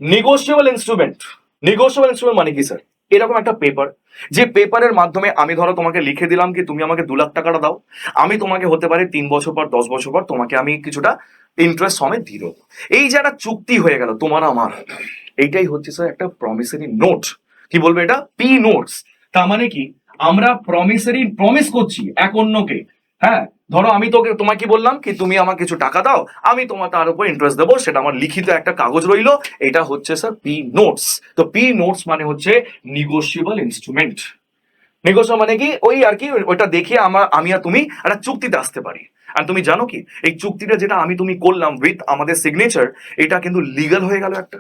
নেগোশিয়েবল ইনস্ট্রুমেন্ট। নেগোশিয়েবল ইনস্ট্রুমেন্ট মানে কি স্যার? এরকম একটা পেপার, যে পেপারের মাধ্যমে আমি ধরো তোমাকে লিখে দিলাম কি তুমি আমাকে 2 লাখ টাকাটা দাও, আমি তোমাকে হতে পারে 3 বছর পর 10 বছর পর তোমাকে আমি কিছুটা ইন্টারেস্ট সমেত দিয়ে দেবো। এই যে একটা চুক্তি হয়ে গেল তোমার আমার, এইটাই হচ্ছে স্যার একটা প্রমিসারি নোট। কি বলবে এটা? P notes. তার মানে কি আমরা প্রমিসারি প্রমিস করছি এক অন্যকে। হ্যাঁ, ধরো আমি তোমাকে বললাম কি তুমি আমাকে কিছু টাকা দাও, আমি তোমার তার উপর ইন্টারেস্ট দেবো, সেটা আমার লিখিত একটা কাগজ রইলো, এটা হচ্ছে স্যার পি নোটস। তো পি নোটস মানে হচ্ছে নিগোশিয়েবল ইনস্ট্রুমেন্ট। নেগোশিয়েশন মানে কি ওই আর কি, ওইটা দেখে আমি আর তুমি একটা চুক্তিতে আসতে পারি। আর তুমি জানো কি এই চুক্তিটা যেটা আমি তুমি করলাম উইথ আমাদের সিগনেচার, এটা কিন্তু লিগাল হয়ে গেল একটা।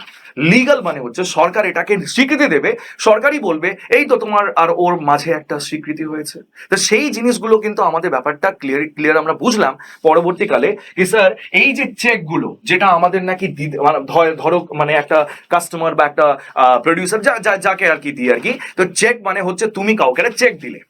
লিগাল মানে হচ্ছে সরকার এটাকে স্বীকৃতি দেবে, সরকারই বলবে এই তো তোমার আর ওর মাঝে একটা স্বীকৃতি হয়েছে। তো সেই জিনিসগুলো কিন্তু আমাদের ব্যাপারটা ক্লিয়ার আমরা বুঝলাম পরবর্তীকালে কি স্যার এই যে চেক গুলো যেটা আমাদের নাকি মানে ধরো মানে একটা কাস্টমার বা একটা প্রডিউসার যাকে আর কি দিয়ে আর কি, তো চেক মানে হচ্ছে তুমি কাউকে চেক দিলে,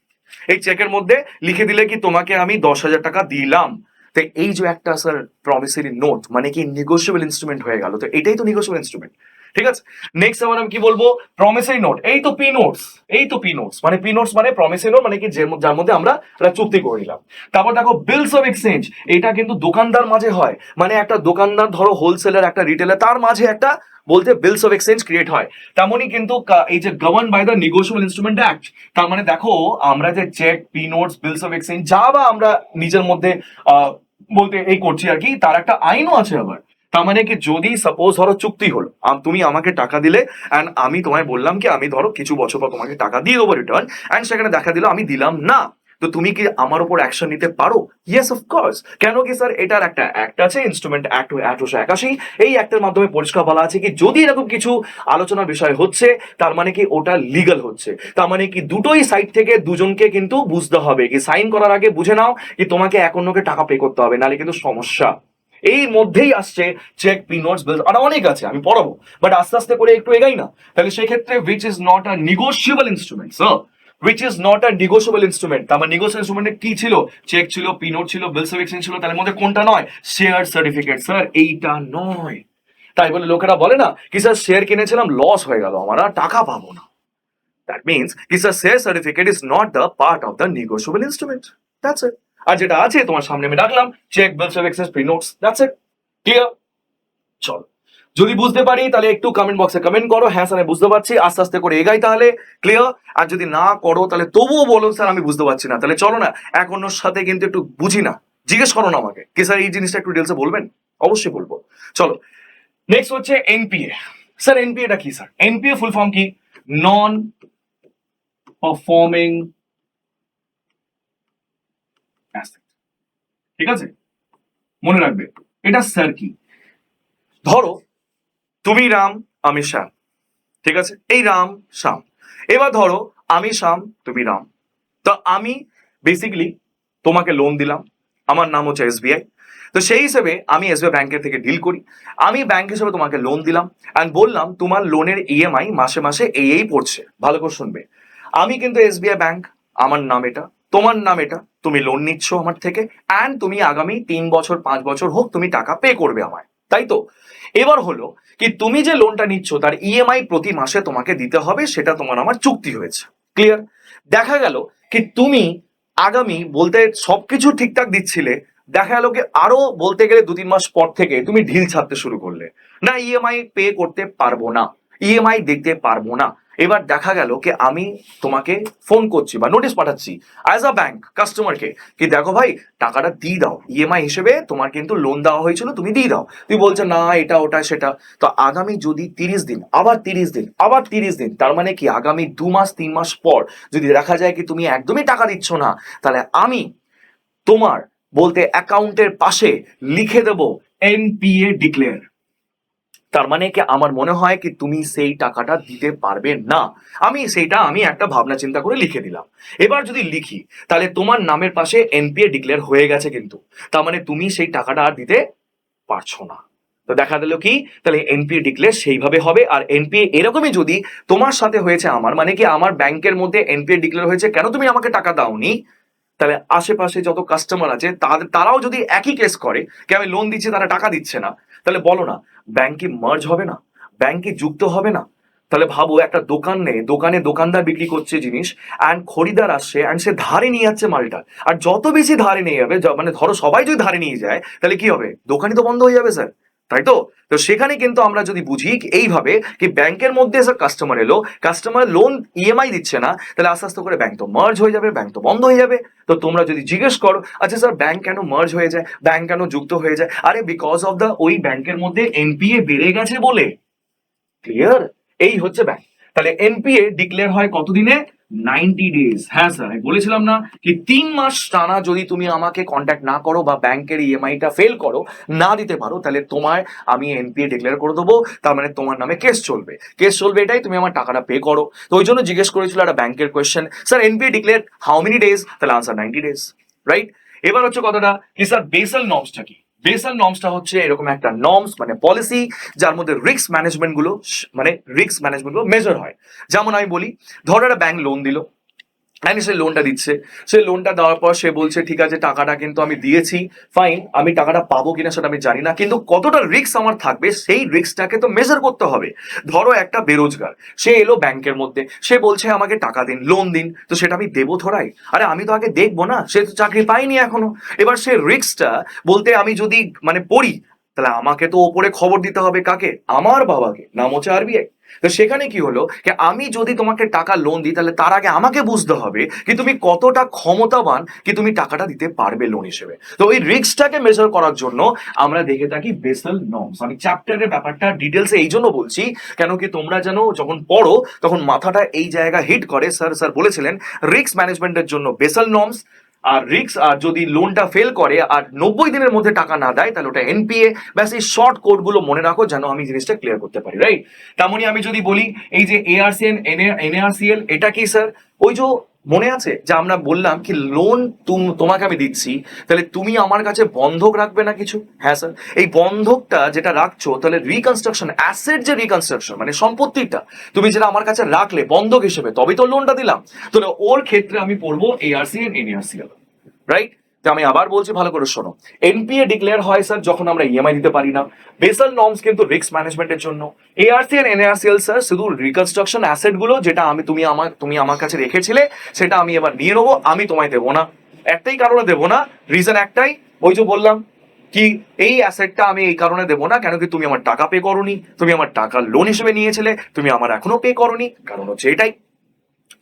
এই চেকের মধ্যে লিখে দিলে কি তোমাকে আমি 10,000 টাকা দিলাম। তো এই যে একটা স্যার প্রমিসারি নোট মানে কি নেগোশিয়েবল ইনস্ট্রুমেন্ট হয়ে গেল, তো এটাই তো নেগোশিয়েবল ইনস্ট্রুমেন্ট। ঠিক আছে, নেক্সট আবার আমি কি বলবো? প্রমিসারি নোট। এই তো পি নোটস, এই তো পি নোটস মানে পি নোটস মানে প্রমিসারি নোট মানে কি যার মধ্যে আমরা একটা চুক্তি করে নিলাম। তারপর দেখো বিলস অফ এক্সচেঞ্জ, এটা কিন্তু দোকানদার মাঝে হয়, মানে একটা দোকানদার ধরো হোলসেলার একটা রিটেলার তার মাঝে একটা বলতে বিলস অফ এক্সচেঞ্জ ক্রিয়েট হয়। তেমনই কিন্তু এই যে govern by the negotiable instrument act, তার মানে দেখো আমরা যে cheque, P notes, bills of exchange যা বা আমরা নিজের মধ্যে বলতে এই করছি আর কি, তার একটা আইনও আছে আবার। তার মানে কি যদি সাপোজ ধরো চুক্তি হলো, তুমি আমাকে টাকা দিলে অ্যান্ড আমি তোমায় বললাম কি আমি ধরো কিছু বছর পর তোমাকে টাকা দিয়ে দেবো রিটার্ন, অ্যান্ড সেখানে দেখা দিল আমি দিলাম না, তো তুমি কি আমার উপর অ্যাকশন নিতে পারো? Yes of course. কেন কি স্যার এটার একটা অ্যাক্ট আছে, ইনস্ট্রুমেন্ট অ্যাক্ট 1881। এই অ্যাক্টের মাধ্যমে পরিষ্কার বলা আছে কি যদি এরকম কিছু আলোচনার বিষয় হচ্ছে তার মানে কি ওটা লিগাল হচ্ছে। তার মানে কি দুটোই সাইড থেকে দুজনকে কিন্তু বুঝতে হবে কি সাইন করার আগে বুঝে নাও কি তোমাকে এক অন্যকে টাকা পে করতে হবে, নাহলে কিন্তু সমস্যা। এই মধ্যেই আসছে চেক, পি নোটস, বিলস, আর অনেক আছে আমি পড়াবো, বাট আস্তে আস্তে করে একটু এগাই না। তাহলে সেই ক্ষেত্রে which is not a negotiable instrument sir, which is not a negotiable instrument। তার মানে negotiable instrument কি ছিল? চেক ছিল, পি নোট ছিল, বিলস অফ এক্সচেঞ্জ ছিল, তার মধ্যে কোনটা নয়? শেয়ার সার্টিফিকেট স্যার, এইটা নয়। তাই বলে লোকেরা বলে না কি স্যার শেয়ার কিনেছিলাম লস হয়ে গেল আমার আর টাকা পাবো না, দ্যাট মিনস কি sir share certificate is not the part of the negotiable instrument, that's it. আর যেটা আছে তোমার সামনে আমি রাখলাম cheque, bills of exchange, P notes, that's it. Clear? চল, যদি বুঝতে পারি তাহলে একটু কমেন্ট বক্সে কমেন্ট করো হ্যাঁ স্যার আমি বুঝতে পারছি, আস্তে আস্তে করে এগাই তাহলে। ক্লিয়ার? আর যদি না করো তাহলে তবুও বলো স্যার আমি বুঝতে পারছি না, তাহলে চলো না এক অন্যর সাথে কিন্তু একটু বুঝি না, জিজ্ঞেস করো না আমাকে কি স্যার এই জিনিসটা একটু ডিটেলসে বলবেন, অবশ্যই বলবো। চলো নেক্সট হচ্ছে এনপিএ। স্যার এনপিএ টা কি স্যার? এনপিএ ফুল ফর্ম কি? Non performing asset. ঠিক আছে, মনে রাখবে এটা স্যার কি। ধরো তুমি রাম, আমি শ্যাম, ঠিক আছে, এই রাম শ্যাম। এবার ধরো আমি শ্যাম, তুমি রাম, তো আমি বেসিক্যালি তোমাকে লোন দিলাম, আমার নাম হচ্ছে এসবিআই। তো সেই হিসেবে আমি এসবিআই ব্যাংকের থেকে ডিল করি, আমি ব্যাংক হিসেবে তোমাকে লোন দিলাম অ্যান্ড বললাম তোমার লোনের ইএমআই মাসে মাসে এই পড়ছে। ভালো করে শুনবে, আমি কিন্তু এসবিআই ব্যাংক, আমার নাম এটা, তোমার নাম এটা, তুমি লোন নিচ্ছ আমার থেকে অ্যান্ড তুমি আগামী 3 বছর 5 বছর হোক তুমি টাকা পে করবে আমায়, তাই তো? এবার হলো কি তুমি যে লোনটা নিচ্ছ তার ইএমআই প্রতি মাসে তোমাকে দিতে হবে, সেটা তোমার আমার চুক্তি হয়েছে। ক্লিয়ার? দেখা গেল কি তুমি আগামী বলতে সবকিছু ঠিকঠাক দিচ্ছিলে, দেখা গেল কি আরো বলতে গেলে 2-3 মাস পর থেকে তুমি ঢিল ছাড়তে শুরু করলে, না ইএমআই পে করতে পারবো না, ইএমআই দিতে পারবো না। এবার দেখা গেল কি আমি তোমাকে ফোন করছি বা নোটিশ পাঠাচ্ছি অ্যাজ আ ব্যাংক কাস্টমারকে কি দেখো ভাই টাকাটা দিয়ে দাও, ইএমআই হিসেবে তোমার কিন্তু লোন দেওয়া হয়েছিল তুমি দিয়ে দাও, তুই বলছে না এটা ওটা সেটা। তো আগামী যদি 30 দিন, আবার 30 দিন, আবার 30 দিন, তার মানে কি আগামী 2 মাস 3 মাস পর যদি দেখা যায় কি তুমি একদমই টাকা দিচ্ছ না, তাহলে আমি তোমার বলতে অ্যাকাউন্টের পাশে লিখে দেব এনপিএ ডিক্লেয়ার। তার মানে কি আমার মনে হয় কি তুমি সেই টাকাটা দিতে পারবে না। আমি একটা ভাবনা চিন্তা করে লিখে দিলাম। এবার যদি লিখি তাহলে তোমার নামের পাশে এনপিএ ডিক্লেয়ার হয়ে গেছে, কিন্তু তার মানে তুমি সেই টাকাটা আর দিতে পারছো না। তো দেখা গেল কি তাহলে এনপিএ ডিক্লেয়ার সেইভাবে হবে। আর এনপিএ এরকমই যদি তোমার সাথে হয়েছে, আমার মানে কি আমার ব্যাংকের মধ্যে এনপিএ ডিক্লেয়ার হয়েছে, কেন তুমি আমাকে টাকা দাওনি, তাহলে আশেপাশে যত কাস্টমার আছে তারাও যদি একই কেস করে কি আমি লোন দিচ্ছি তারা টাকা দিচ্ছে না, তাহলে বলো না ব্যাংকে মার্জ হবে না, ব্যাংকে যুক্ত হবে না? তাহলে ভাবো একটা দোকানে দোকানদার বিক্রি করছে জিনিস, অ্যান্ড খরিদার আসছে অ্যান্ড সে ধারে নিয়ে যাচ্ছে মালটা। আর যত বেশি ধারে নিয়ে যাবে, মানে ধরো সবাই যদি ধারে নিয়ে যায়, তাহলে কি হবে? দোকানই তো বন্ধ হয়ে যাবে স্যার, তাই তো? তো সেখানে কিন্তু আমরা যদি বুঝি এইভাবে কি ব্যাংকের মধ্যে স্যার কাস্টমার এলো, কাস্টমার লোন ইএমআই দিচ্ছে না, তাহলে আস্তে আস্তে করে ব্যাংক তো মার্জ হয়ে যাবে, ব্যাংক তো বন্ধ হয়ে যাবে। তো তোমরা যদি জিজ্ঞেস করো আচ্ছা স্যার ব্যাংক কেন মার্জ হয়ে যায়, ব্যাংক কেন যুক্ত হয়ে যায়, আরে বিকজ অফ দা ওই ব্যাংকের মধ্যে এনপিএ বেড়ে গেছে বলে। ক্লিয়ার? এই হচ্ছে ব্যাংক। তাহলে এনপিএ ডিক্লেয়ার হয় কতদিনে? 90 ডেজ। হ্যাঁ স্যার, আমি বলেছিলাম না কি 3 মাস টানা যদি তুমি আমাকে কন্ট্যাক্ট না করো বা ব্যাংকের ইএমআইটা ফেল করো, না দিতে পারো, তাহলে তোমায় আমি এনপিএ ডিক্লেয়ার করে দেবো। তার মানে তোমার নামে কেস চলবে এটাই, তুমি আমার টাকাটা পে করো। তো ওই জন্য জিজ্ঞেস করেছিল একটা ব্যাংকের question, sir NPA declare how many days? তাহলে আনসার 90 ডেজ, রাইট? এবার হচ্ছে কথাটা কি স্যার বেসাল নর্মসটা কি? বেসাল নর্মসটা হচ্ছে এরকম একটা নর্মস মানে পলিসি যার মধ্যে রিস্ক ম্যানেজমেন্ট গুলো মেজার হয়। যেমন আমি বলি, ধরো একটা ব্যাংক লোন দিল, সে লোনটা দিচ্ছে, সে লোনটা দেওয়ার পর সে বলছে ঠিক আছে টাকাটা কিন্তু আমি দিয়েছি, ফাইন, আমি টাকাটা পাবো কিনা সেটা আমি জানি না, কিন্তু কতটা রিস্ক আমার থাকবে সেই রিস্কটাকে তো মেজার করতে হবে। ধরো একটা বেরোজগার, সে এলো ব্যাংকের মধ্যে, সে বলছে আমাকে টাকা দিন, লোন দিন, তো সেটা আমি দেবো ধরাই? আরে আমি তো আগে দেখবো না, সে তো চাকরি পাইনি এখনো। এবার সে রিস্কটা বলতে আমি যদি মানে পড়ি, তাহলে আমাকে তো ওপরে খবর দিতে হবে কাকে? আমার বাবাকে, নাম হচ্ছে আরবিআই। তো সেখানে কি হলো যে আমি যদি তোমাকে টাকা লোন দিই, তাহলে তার আগে আমাকে বুঝতে হবে কি তুমি কতটা ক্ষমতাবান কি তুমি টাকাটা দিতে পারবে লোন হিসেবে। তো ওই রিস্কটাকে মেজার করার জন্য আমরা দেখে থাকি বেসাল নর্মস। আমি চ্যাপ্টারের ব্যাপারটা ডিটেলসে এই জন্য বলছি কেন কি তোমরা যেন যখন পড়ো তখন মাথাটা এই জায়গা হিট করে। স্যার বলেছিলেন রিস্ক ম্যানেজমেন্টের জন্য বেসাল নর্মস, আর রিস্ক আর যদি লোনটা ফেল করে আর 90 দিনের মধ্যে টাকা না দেয় তাহলে ওটা এনপিএ। ব্যাস এই শর্ট কোডগুলো মনে রাখো যেন আমি জিনিসটা ক্লিয়ার করতে পারি, রাইট? তেমনই আমি যদি বলি এই যে এআরসিএন এনআরসিএল, এটা কি স্যার ওই যে মনে আছে যে আমরা বললাম কি লোন তোমাকে আমি দিচ্ছি, তাহলে তুমি আমার কাছে বন্ধক রাখবে না কিছু? হ্যাঁ স্যার, এই বন্ধকটা যেটা রাখছো তাহলে রিকনস্ট্রাকশন অ্যাসেট, যে রিকনস্ট্রাকশন মানে সম্পত্তিটা তুমি যেটা আমার কাছে রাখলে বন্ধক হিসেবে, তবেই তো লোনটা দিলাম। তাহলে ওর ক্ষেত্রে আমি পড়বো এআরসিএন এনআরসিএল, রাইট? তো আমি আবার বলছি ভালো করে শোনো, এনপিএ ডিক্লেয়ার হয় স্যার যখন আমরা ইএমআই দিতে পারি না। বেসাল নর্মস কিন্তু রিস্ক ম্যানেজমেন্টের জন্য। এআরসি আর এনআরসিএল স্যার শুধু রিকনস্ট্রাকশন অ্যাসেট গুলো যেটা তুমি আমার কাছে রেখেছিলে সেটা আমি এবার নিয়ে নেবো, আমি তোমায় দেবো না। একটাই কারণে দেবো না, রিজন একটাই, ওই যে বললাম কি এই অ্যাসেটটা আমি এই কারণে দেবো না কেন কি তুমি আমার টাকা পে করোনি, তুমি আমার টাকা লোন হিসেবে নিয়েছিলে, তুমি আমার এখনো পে করোনি, কারণ হচ্ছে এটাই।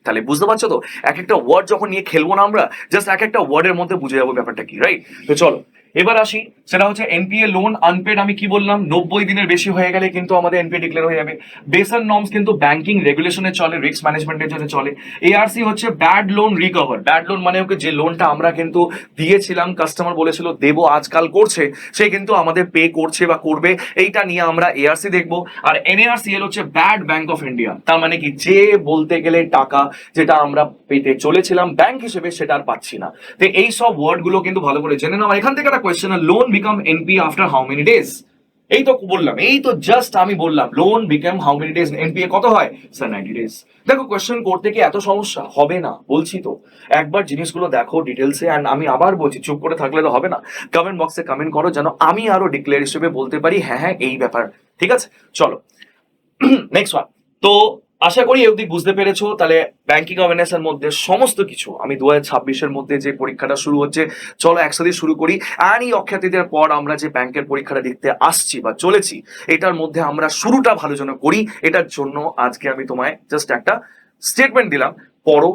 তাহলে বুঝতে পারছো তো, এক একটা ওয়ার্ড যখন নিয়ে খেলবো না আমরা, জাস্ট এক একটা ওয়ার্ডের মধ্যে বুঝে যাবো ব্যাপারটা কি, রাইট? তো চলো এবার আসি, সেটা হচ্ছে এনপিএ লোন আনপেড। আমি কি বললাম, 90 দিনের বেশি হয়ে গেলে কিন্তু আমাদের এনপিএ ডিক্লেয়ার হয়ে যাবে। বেসাল নর্মস কিন্তু ব্যাংকিং রেগুলেশনে চলে, রিস্ক ম্যানেজমেন্টের জন্য চলে। এআরসি হচ্ছে bad loan recover. Bad loan মানে ওকে যে লোনটা আমরা কিন্তু দিয়েছিলাম, কাস্টমার বলেছিল দেবো, আজকাল করছে, সে কিন্তু আমাদের পে করছে বা করবে, এইটা নিয়ে আমরা এআরসি দেখবো। আর এনএআরসিএল হচ্ছে ব্যাড ব্যাংক অফ ইন্ডিয়া। তার মানে কি যে বলতে গেলে টাকা যেটা আমরা পেতে চলেছিলাম ব্যাংক হিসেবে সেটা আর পাচ্ছি না। তো এই সব ওয়ার্ড গুলো কিন্তু ভালো করে জেনে নাও। এখান থেকে একটা question, loan become NP after how many days? এই তো বললাম, এই তো জাস্ট আমি বললাম loan become how many days, NPA কত হয় স্যার 90 ডেজ। দেখো কোয়েশ্চেন করতে কি এত সমস্যা হবে না, বলছি তো একবার জিনিসগুলো দেখো ডিটেলসে। অ্যান্ড আমি আবার বলছি চুপ করে থাকলে তো হবে না, কমেন্ট বক্সে কমেন্ট করো যেন আমি আরো ডিক্লেয়ার হিসেবে বলতে পারি হ্যাঁ হ্যাঁ এই ব্যাপার। ঠিক আছে, চলো নেক্সট ওয়ান। তো আশা করি অবধি বুঝতে পেরেছো। তাহলে ব্যাংকিং অ্যাওয়ারনেস এর মধ্যে সমস্ত কিছু আমি 2026-এর মধ্যে যে পরীক্ষাটা শুরু হচ্ছে, চলো একসাথে শুরু করি। আর এই অখ্যাতিদের পর আমরা যে ব্যাংকের পরীক্ষাটা দেখতে আসছি বা চলেছি, এটার মধ্যে আমরা শুরুটা ভালো যেন করি। এটার জন্য আজকে আমি তোমায় জাস্ট একটা স্টেটমেন্ট দিলাম, পড়ো,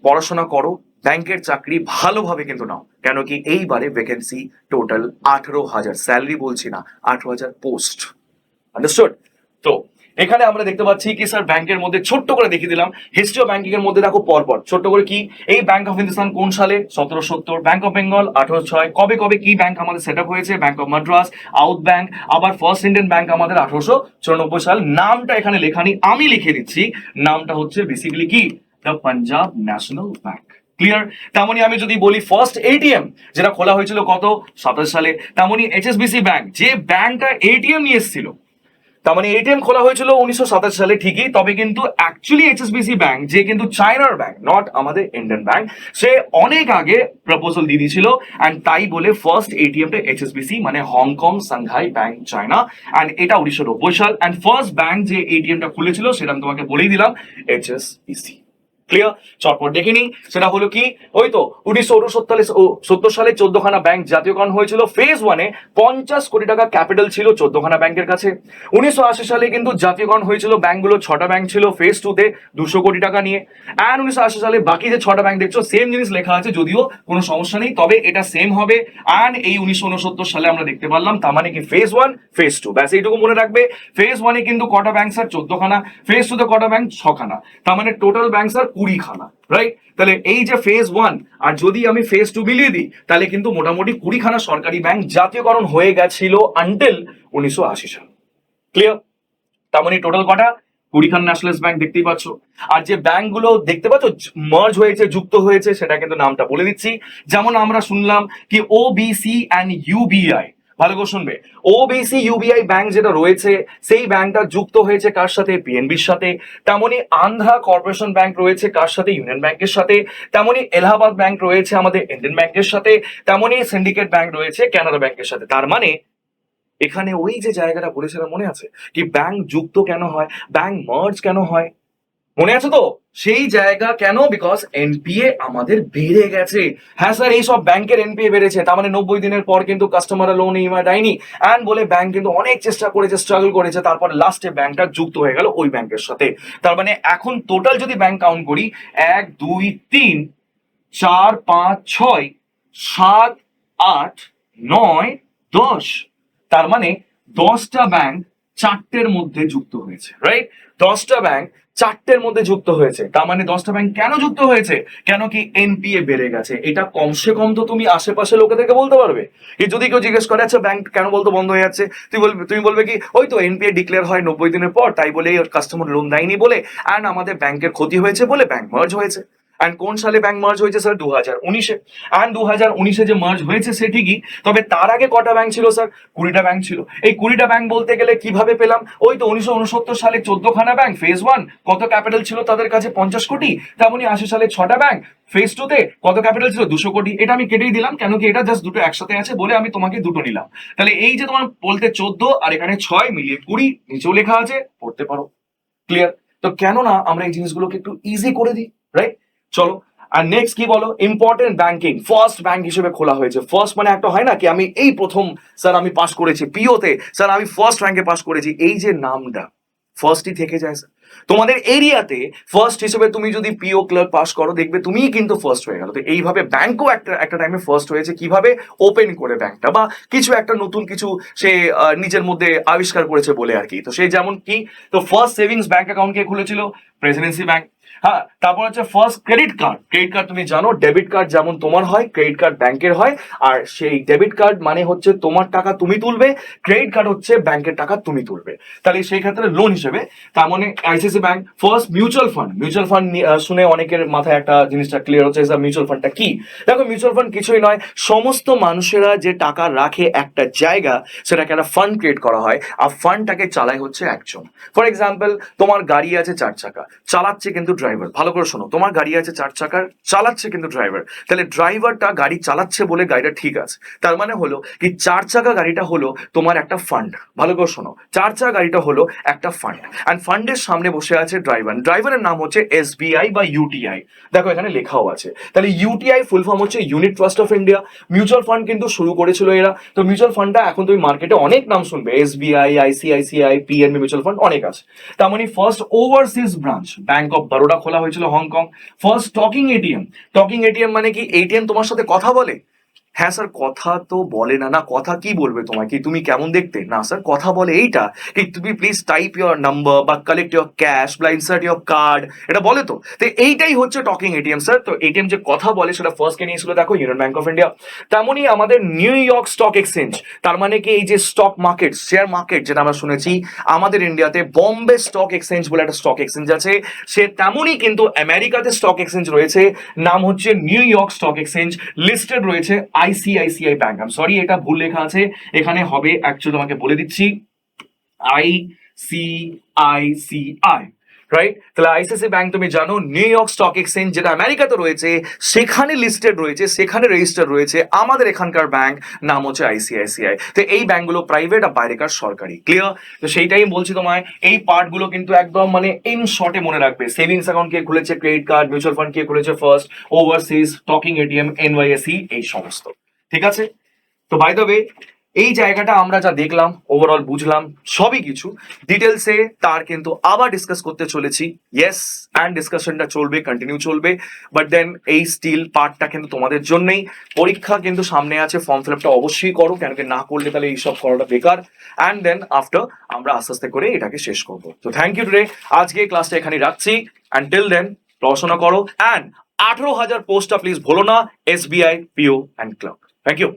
পড়াশোনা করো, ব্যাংকের চাকরি ভালোভাবে কিন্তু নাও। কেন কি এইবারে ভ্যাকেন্সি টোটাল 18,000, স্যালারি বলছি না, 18,000 পোস্ট। আন্ডারস্টুড? তো এখানে আমরা দেখতে পাচ্ছি কি স্যার ব্যাংকের মধ্যে ছোট্ট করে দেখিয়ে দিলাম হিস্ট্রি অফ ব্যাংকিং এর মধ্যে দেখো পরপর ছোট্ট করে কি এই ব্যাংক অফ হিন্দুস্তান কোন সালে 1770, ব্যাংক অফ বেঙ্গল 1806, কবে কবে কি ব্যাংক আমাদের সেট আপ হয়েছে, bank of Madras, out bank, আবার ফার্স্ট ইন্ডিয়ান ব্যাংক আমাদের 1894 সাল। নামটা এখানে লেখা নেই, আমি লিখে দিচ্ছি, নামটা হচ্ছে বেসিক্যালি কি the Punjab national bank. Clear? তেমনি আমি যদি বলি ফার্স্ট এটিএম যেটা খোলা হয়েছিল কত 27 সালে, তেমনি এইচএসবিসি ব্যাংক যে ব্যাংকটা এটিএম নিয়ে এসেছিল, তার মানে এটিএম খোলা হয়েছিল 1927 সালে ঠিকই, তবে কিন্তু অ্যাকচুয়ালি এইচএসবিসি ব্যাংক যে কিন্তু চায়নার ব্যাংক, নট আমাদের ইন্ডিয়ান ব্যাংক, সে অনেক আগে প্রপোজাল দিয়ে দিয়েছিল অ্যান্ড তাই বলে ফার্স্ট এটিএমটা এইচএসবিসি মানে Hong Kong Shanghai bank China, and এটা 1990 সাল। অ্যান্ড ফার্স্ট ব্যাংক যে এটিএমটা খুলেছিল সেটা আমি তোমাকে বলেই দিলাম, এইচএসবিসি। ক্লিয়ার? চটপট দেখে নিই, সেটা হলো কি ওই তো 1969 সালে 14খানা ব্যাংক জাতীয়করণ হয়েছিল। ফেজ 1-এ 50 কোটি টাকা ক্যাপিটাল ছিল 14খানা ব্যাংকের কাছে। 1980 সালে কিন্তু জাতীয়করণ হয়েছিল ব্যাংকগুলো, 6টা ব্যাংক ছিল। ফেজ 2-তে 200 কোটি টাকা নিয়ে। অ্যান্ড 1980 সালে বাকি যে 6টা ব্যাংক দেখছো সেম জিনিস লেখা আছে, যদিও কোনো সমস্যা নেই, তবে এটা সেম হবে। অ্যান্ড এই 1969 সালে আমরা দেখতে পারলাম, তার মানে কি ফেজ 1 ফেজ 2, ব্যাস এইটুকু মনে রাখবে। ফেজ 1-এ কিন্তু কটা ব্যাংক স্যার 14খানা, ফেজ 2-তে কটা ব্যাংক 6খানা, তার মানে টোটাল ব্যাংক স্যার 20খানা, রাইট? তাহলে এই যে ফেজ 1 আর যদি আমি ফেজ 2 মিলিয়ে দিই তাহলে কিন্তু মোটামুটি 20খানা সরকারি ব্যাংক জাতীয়করণ হয়ে গেছিল আনটিল 1980 সাল। ক্লিয়ার? তার মানে টোটাল কটা 20খানা ন্যাশনালাইজ ব্যাংক দেখতেই পাচ্ছ। আর যে ব্যাংকগুলো দেখতে পাচ্ছ মার্জ হয়েছে, যুক্ত হয়েছে, সেটা কিন্তু নামটা বলে দিচ্ছি। যেমন আমরা শুনলাম কি ওবিসি অ্যান্ড ইউবিআই, ভালো করে শুনবে, ওবিসি ইউবিআই ব্যাংক যেটা রয়েছে সেই ব্যাংকটা যুক্ত হয়েছে কার সাথে, পিএনবির সাথে। তেমনি আন্ধ্রা কর্পোরেশন ব্যাংক রয়েছে কার সাথে, ইউনিয়ন ব্যাংকের সাথে। তেমনি এলাহাবাদ ব্যাংক রয়েছে আমাদের ইন্ডিয়ান ব্যাংকের সাথে। তেমনি সিন্ডিকেট ব্যাংক রয়েছে কানাডা ব্যাংকের সাথে। তার মানে এখানে ওই যে জায়গাটা বলেছিলাম মনে আছে কি ব্যাংক যুক্ত কেন হয়, ব্যাংক মার্জ কেন হয়, মনে আছে তো? সেই জায়গা কেন, বিকজ এনপিএ আমাদের বেড়ে গেছে। হ্যাঁ স্যার এই সব ব্যাংকের এনপিএ বেড়েছে, তার মানে 90 দিনের পর কিন্তু কাস্টমাররা লোন ইএমআই দেয়নি, অ্যান্ড বলে ব্যাংক কিন্তু অনেক চেষ্টা করেছে, স্ট্রাগল করেছে, তারপর লাস্টে ব্যাংকটা যুক্ত হয়ে গেল ওই ব্যাংকের সাথে। তার মানে এখন টোটাল যদি ব্যাংক কাউন্ট করি 1 2 3 4 5 6 7 8 9 10, তার মানে 10টা ব্যাংক 4টের মধ্যে যুক্ত হয়েছে, রাইট? 10টা ব্যাংক 4টের মধ্যে যুক্ত হয়েছে, তার মানে 10টা ব্যাংক কেন যুক্ত হয়েছে, কেন কি এনপিএ বেড়ে গেছে। এটা কমসে কম তো তুমি আশেপাশে লোকেদেরকে বলতে পারবে। কি যদি কেউ জিজ্ঞেস করে আচ্ছা ব্যাংক কেন বলতো বন্ধ হয়ে যাচ্ছে, তুমি বলবে কি ওই তো এনপিএ ডিক্লেয়ার হয় 90 দিনের পর, তাই বলে কাস্টমার লোন দেয়নি বলে, অ্যান্ড আমাদের ব্যাংকের ক্ষতি হয়েছে বলে ব্যাংক মার্জ হয়েছে। অ্যান্ড কোন সালে ব্যাংক মার্জ হয়েছে স্যার 2019-এ। অ্যান্ড 2019-এ যে মার্জ হয়েছে সে ঠিকই, তবে তার আগে কটা ব্যাংক ছিল স্যার, 20টা ব্যাংক ছিল। এই 20টা ব্যাংক বলতে গেলে কিভাবে পেলাম, ওই তো 1969 সালে 14খানা ব্যাংক, ফেজ 1 কত ক্যাপিটাল ছিল তাদের কাছে 50 কোটি, তেমনি 80 সালে 6টা ব্যাংক, ফেজ 2-তে কত ক্যাপিটাল ছিল 200 কোটি। এটা আমি কেটেই দিলাম, কেন কি এটা জাস্ট দুটো একসাথে আছে বলে আমি তোমাকে দুটো নিলাম। তাহলে এই যে তোমার বলতে 14 আর এখানে 6 মিলিয়ে 20, নিচেও লেখা আছে, পড়তে পারো। ক্লিয়ার? তো কেন না আমরা এই জিনিসগুলোকে একটু ইজি করে দিই, রাইট? চলো আর নেক্সট কি বলো, ইম্পর্টেন্ট ব্যাংকিং ফার্স্ট ব্যাংক হিসেবে খোলা হয়েছে। ফার্স্ট মানে একটা হয় না কি আমি এই প্রথম স্যার আমি পাস করেছি পিওতে, স্যার আমি ফার্স্ট র্যাঙ্কে পাস করেছি, এই যে নামটা ফার্স্টই থেকে যায় স্যার। তোমাদের এরিয়াতে ফার্স্ট হিসেবে তুমি যদি পিও ক্লার্ক পাস করো দেখবে তুমিই কিন্তু ফার্স্ট হয়ে গেল। তো এইভাবে ব্যাংকও একটা একটা টাইমে ফার্স্ট হয়েছে, কিভাবে ওপেন করে ব্যাংকটা, বা কিছু একটা নতুন কিছু সে নিজের মধ্যে আবিষ্কার করেছে বলে আর কি। তো সেই যেমন কি, তো ফার্স্ট সেভিংস ব্যাংক অ্যাকাউন্ট কে খুলেছিল, প্রেসিডেন্সি ব্যাংক। হ্যাঁ, তারপর হচ্ছে first credit card. Credit card তুমি জানো ডেবিট কার্ড যেমন তোমার হয়, ক্রেডিট কার্ড ব্যাংকের হয়। আর সেই ডেবিট কার্ড মানে হচ্ছে তোমার টাকা তুমি তুলবে, ক্রেডিট কার্ড হচ্ছে ব্যাংকের টাকা তুমি তুলবে। তাহলে সেই ক্ষেত্রে লোন হিসেবে, তার মানে ICICI bank. First mutual fund. Mutual fund শুনে অনেকের মাথায় একটা জিনিসটা ক্লিয়ার হচ্ছে, মিউচুয়াল ফান্ডটা কি। দেখো মিউচুয়াল ফান্ড কিছুই নয়, সমস্ত মানুষেরা যে টাকা রাখে একটা জায়গা, সেটাকে একটা ফান্ড ক্রিয়েট করা হয়, আর ফান্ডটাকে চালায় হচ্ছে একজন। ফর এক্সাম্পল তোমার গাড়ি আছে 4 চাকা, চালাচ্ছে কিন্তু ড্রাইভার। ভালো করে শোনো, তোমার গাড়ি আছে 4 চাকার, চালাচ্ছে কিন্তু ড্রাইভার। তাহলে ড্রাইভারটা গাড়ি চালাচ্ছে বলে গাড়িটা ঠিক আছে, তার মানে হলো কি 4 চাকা গাড়িটা হলো তোমার একটা ফান্ড। ভালো করে শোনো, 4 চাকা গাড়িটা হলো একটা ফান্ড, অ্যান্ড ফান্ডের সামনে বসে আছে ড্রাইভার। ড্রাইভারের নাম হচ্ছে এসবিআই বা ইউটিআই, দেখো এখানে লেখাও আছে। তাহলে ইউটিআই ফুল ফর্ম হচ্ছে unit trust of India. Mutual fund কিন্তু শুরু করেছিল এরা। তো মিউচুয়াল ফান্ডটা এখন তুমি মার্কেটে অনেক নাম শুনবে, SBI, ICICI, PNB mutual fund অনেক আছে। তার মানে first overseas branch bank of Baroda খোলা হয়েছিল Hong Kong. First talking ATM. Talking ATM মানে কি, এটিএম তোমার সাথে কথা বলে। হ্যাঁ স্যার, কথা তো বলে না। না, কথা কি বলবে তোমায়? কি তুমি কেমন দেখতে? না স্যার, কথা বলে এইটা কি, তুমি প্লিজ টাইপ ইউর নাম্বার বা কালেক্ট ইউর ক্যাশ বা ইনসার্ট ইউর কার্ড, এটা বলে তো। তো এইটাই হচ্ছে টকিং এটিএম স্যার। তো এটিএম যে কথা বলে সেটা ফার্স্ট কে নিয়েছিল দেখো ইউনিয়ন ব্যাংক অফ ইন্ডিয়া। তেমনই আমাদের নিউ ইয়র্ক স্টক এক্সচেঞ্জ, তার মানে কি এই যে স্টক মার্কেট, শেয়ার মার্কেট যেটা আমরা শুনেছি আমাদের ইন্ডিয়াতে বম্বে স্টক এক্সচেঞ্জ বলে একটা স্টক এক্সচেঞ্জ আছে, সে তেমনই কিন্তু আমেরিকাতে স্টক এক্সচেঞ্জ রয়েছে, নাম হচ্ছে new York stock exchange. Listed রয়েছে আইসিআইসিআই ব্যাংক। আমি সরি, এটা ভুল লেখা আছে, এখানে হবে অ্যাকচুয়ালি, তোমাকে বলে দিচ্ছি, আইসিআইসিআই, রাইট? তাহলে আইসিআইসিআই ব্যাংক তুমি জানো নিউ ইয়র্ক স্টক এক্সচেঞ্জ যেটা আমেরিকাতে রয়েছে সেখানে লিস্টেড রয়েছে, সেখানে রেজিস্টার রয়েছে আমাদের এখানকার ব্যাংক, নাম হচ্ছে আইসিআইসিআই। তো এই ব্যাংকগুলো প্রাইভেট আর বাইরেকার সরকারি, ক্লিয়ার? তো সেইটাই বলছি তোমায়, এই পার্টগুলো কিন্তু একদম মানে ইন শর্টে মনে রাখবে। সেভিংস অ্যাকাউন্ট কে খুলেছে, ক্রেডিট কার্ড, মিউচুয়াল ফান্ড কে খুলেছে first, overseas, talking ATM, NYSE, এই সমস্ত। ঠিক আছে? তো বাই দ্য ওয়ে, এই জায়গাটা আমরা যা দেখলাম, ওভারঅল বুঝলাম সবই কিছু ডিটেলসে, তার কিন্তু আবার ডিসকাস করতে চলেছি। ইয়েস, অ্যান্ড ডিসকাশনটা চলবে, কন্টিনিউ চলবে। বাট দেন এই স্টিল পার্টটা কিন্তু তোমাদের জন্যই, পরীক্ষা কিন্তু সামনে আছে, ফর্ম ফিল আপটা অবশ্যই করো, কেন কি না করলে তাহলে এইসব করাটা বেকার। অ্যান্ড দেন আফটার আমরা আস্তে আস্তে করে এটাকে শেষ করবো। তো থ্যাংক ইউ টুডে, আজকে ক্লাসটা এখানে রাখছি। অ্যান্ড টিল দেন পড়াশোনা করো, অ্যান্ড 18,000 পোস্টটা প্লিজ ভুলো না, SBI PO and club. Thank you.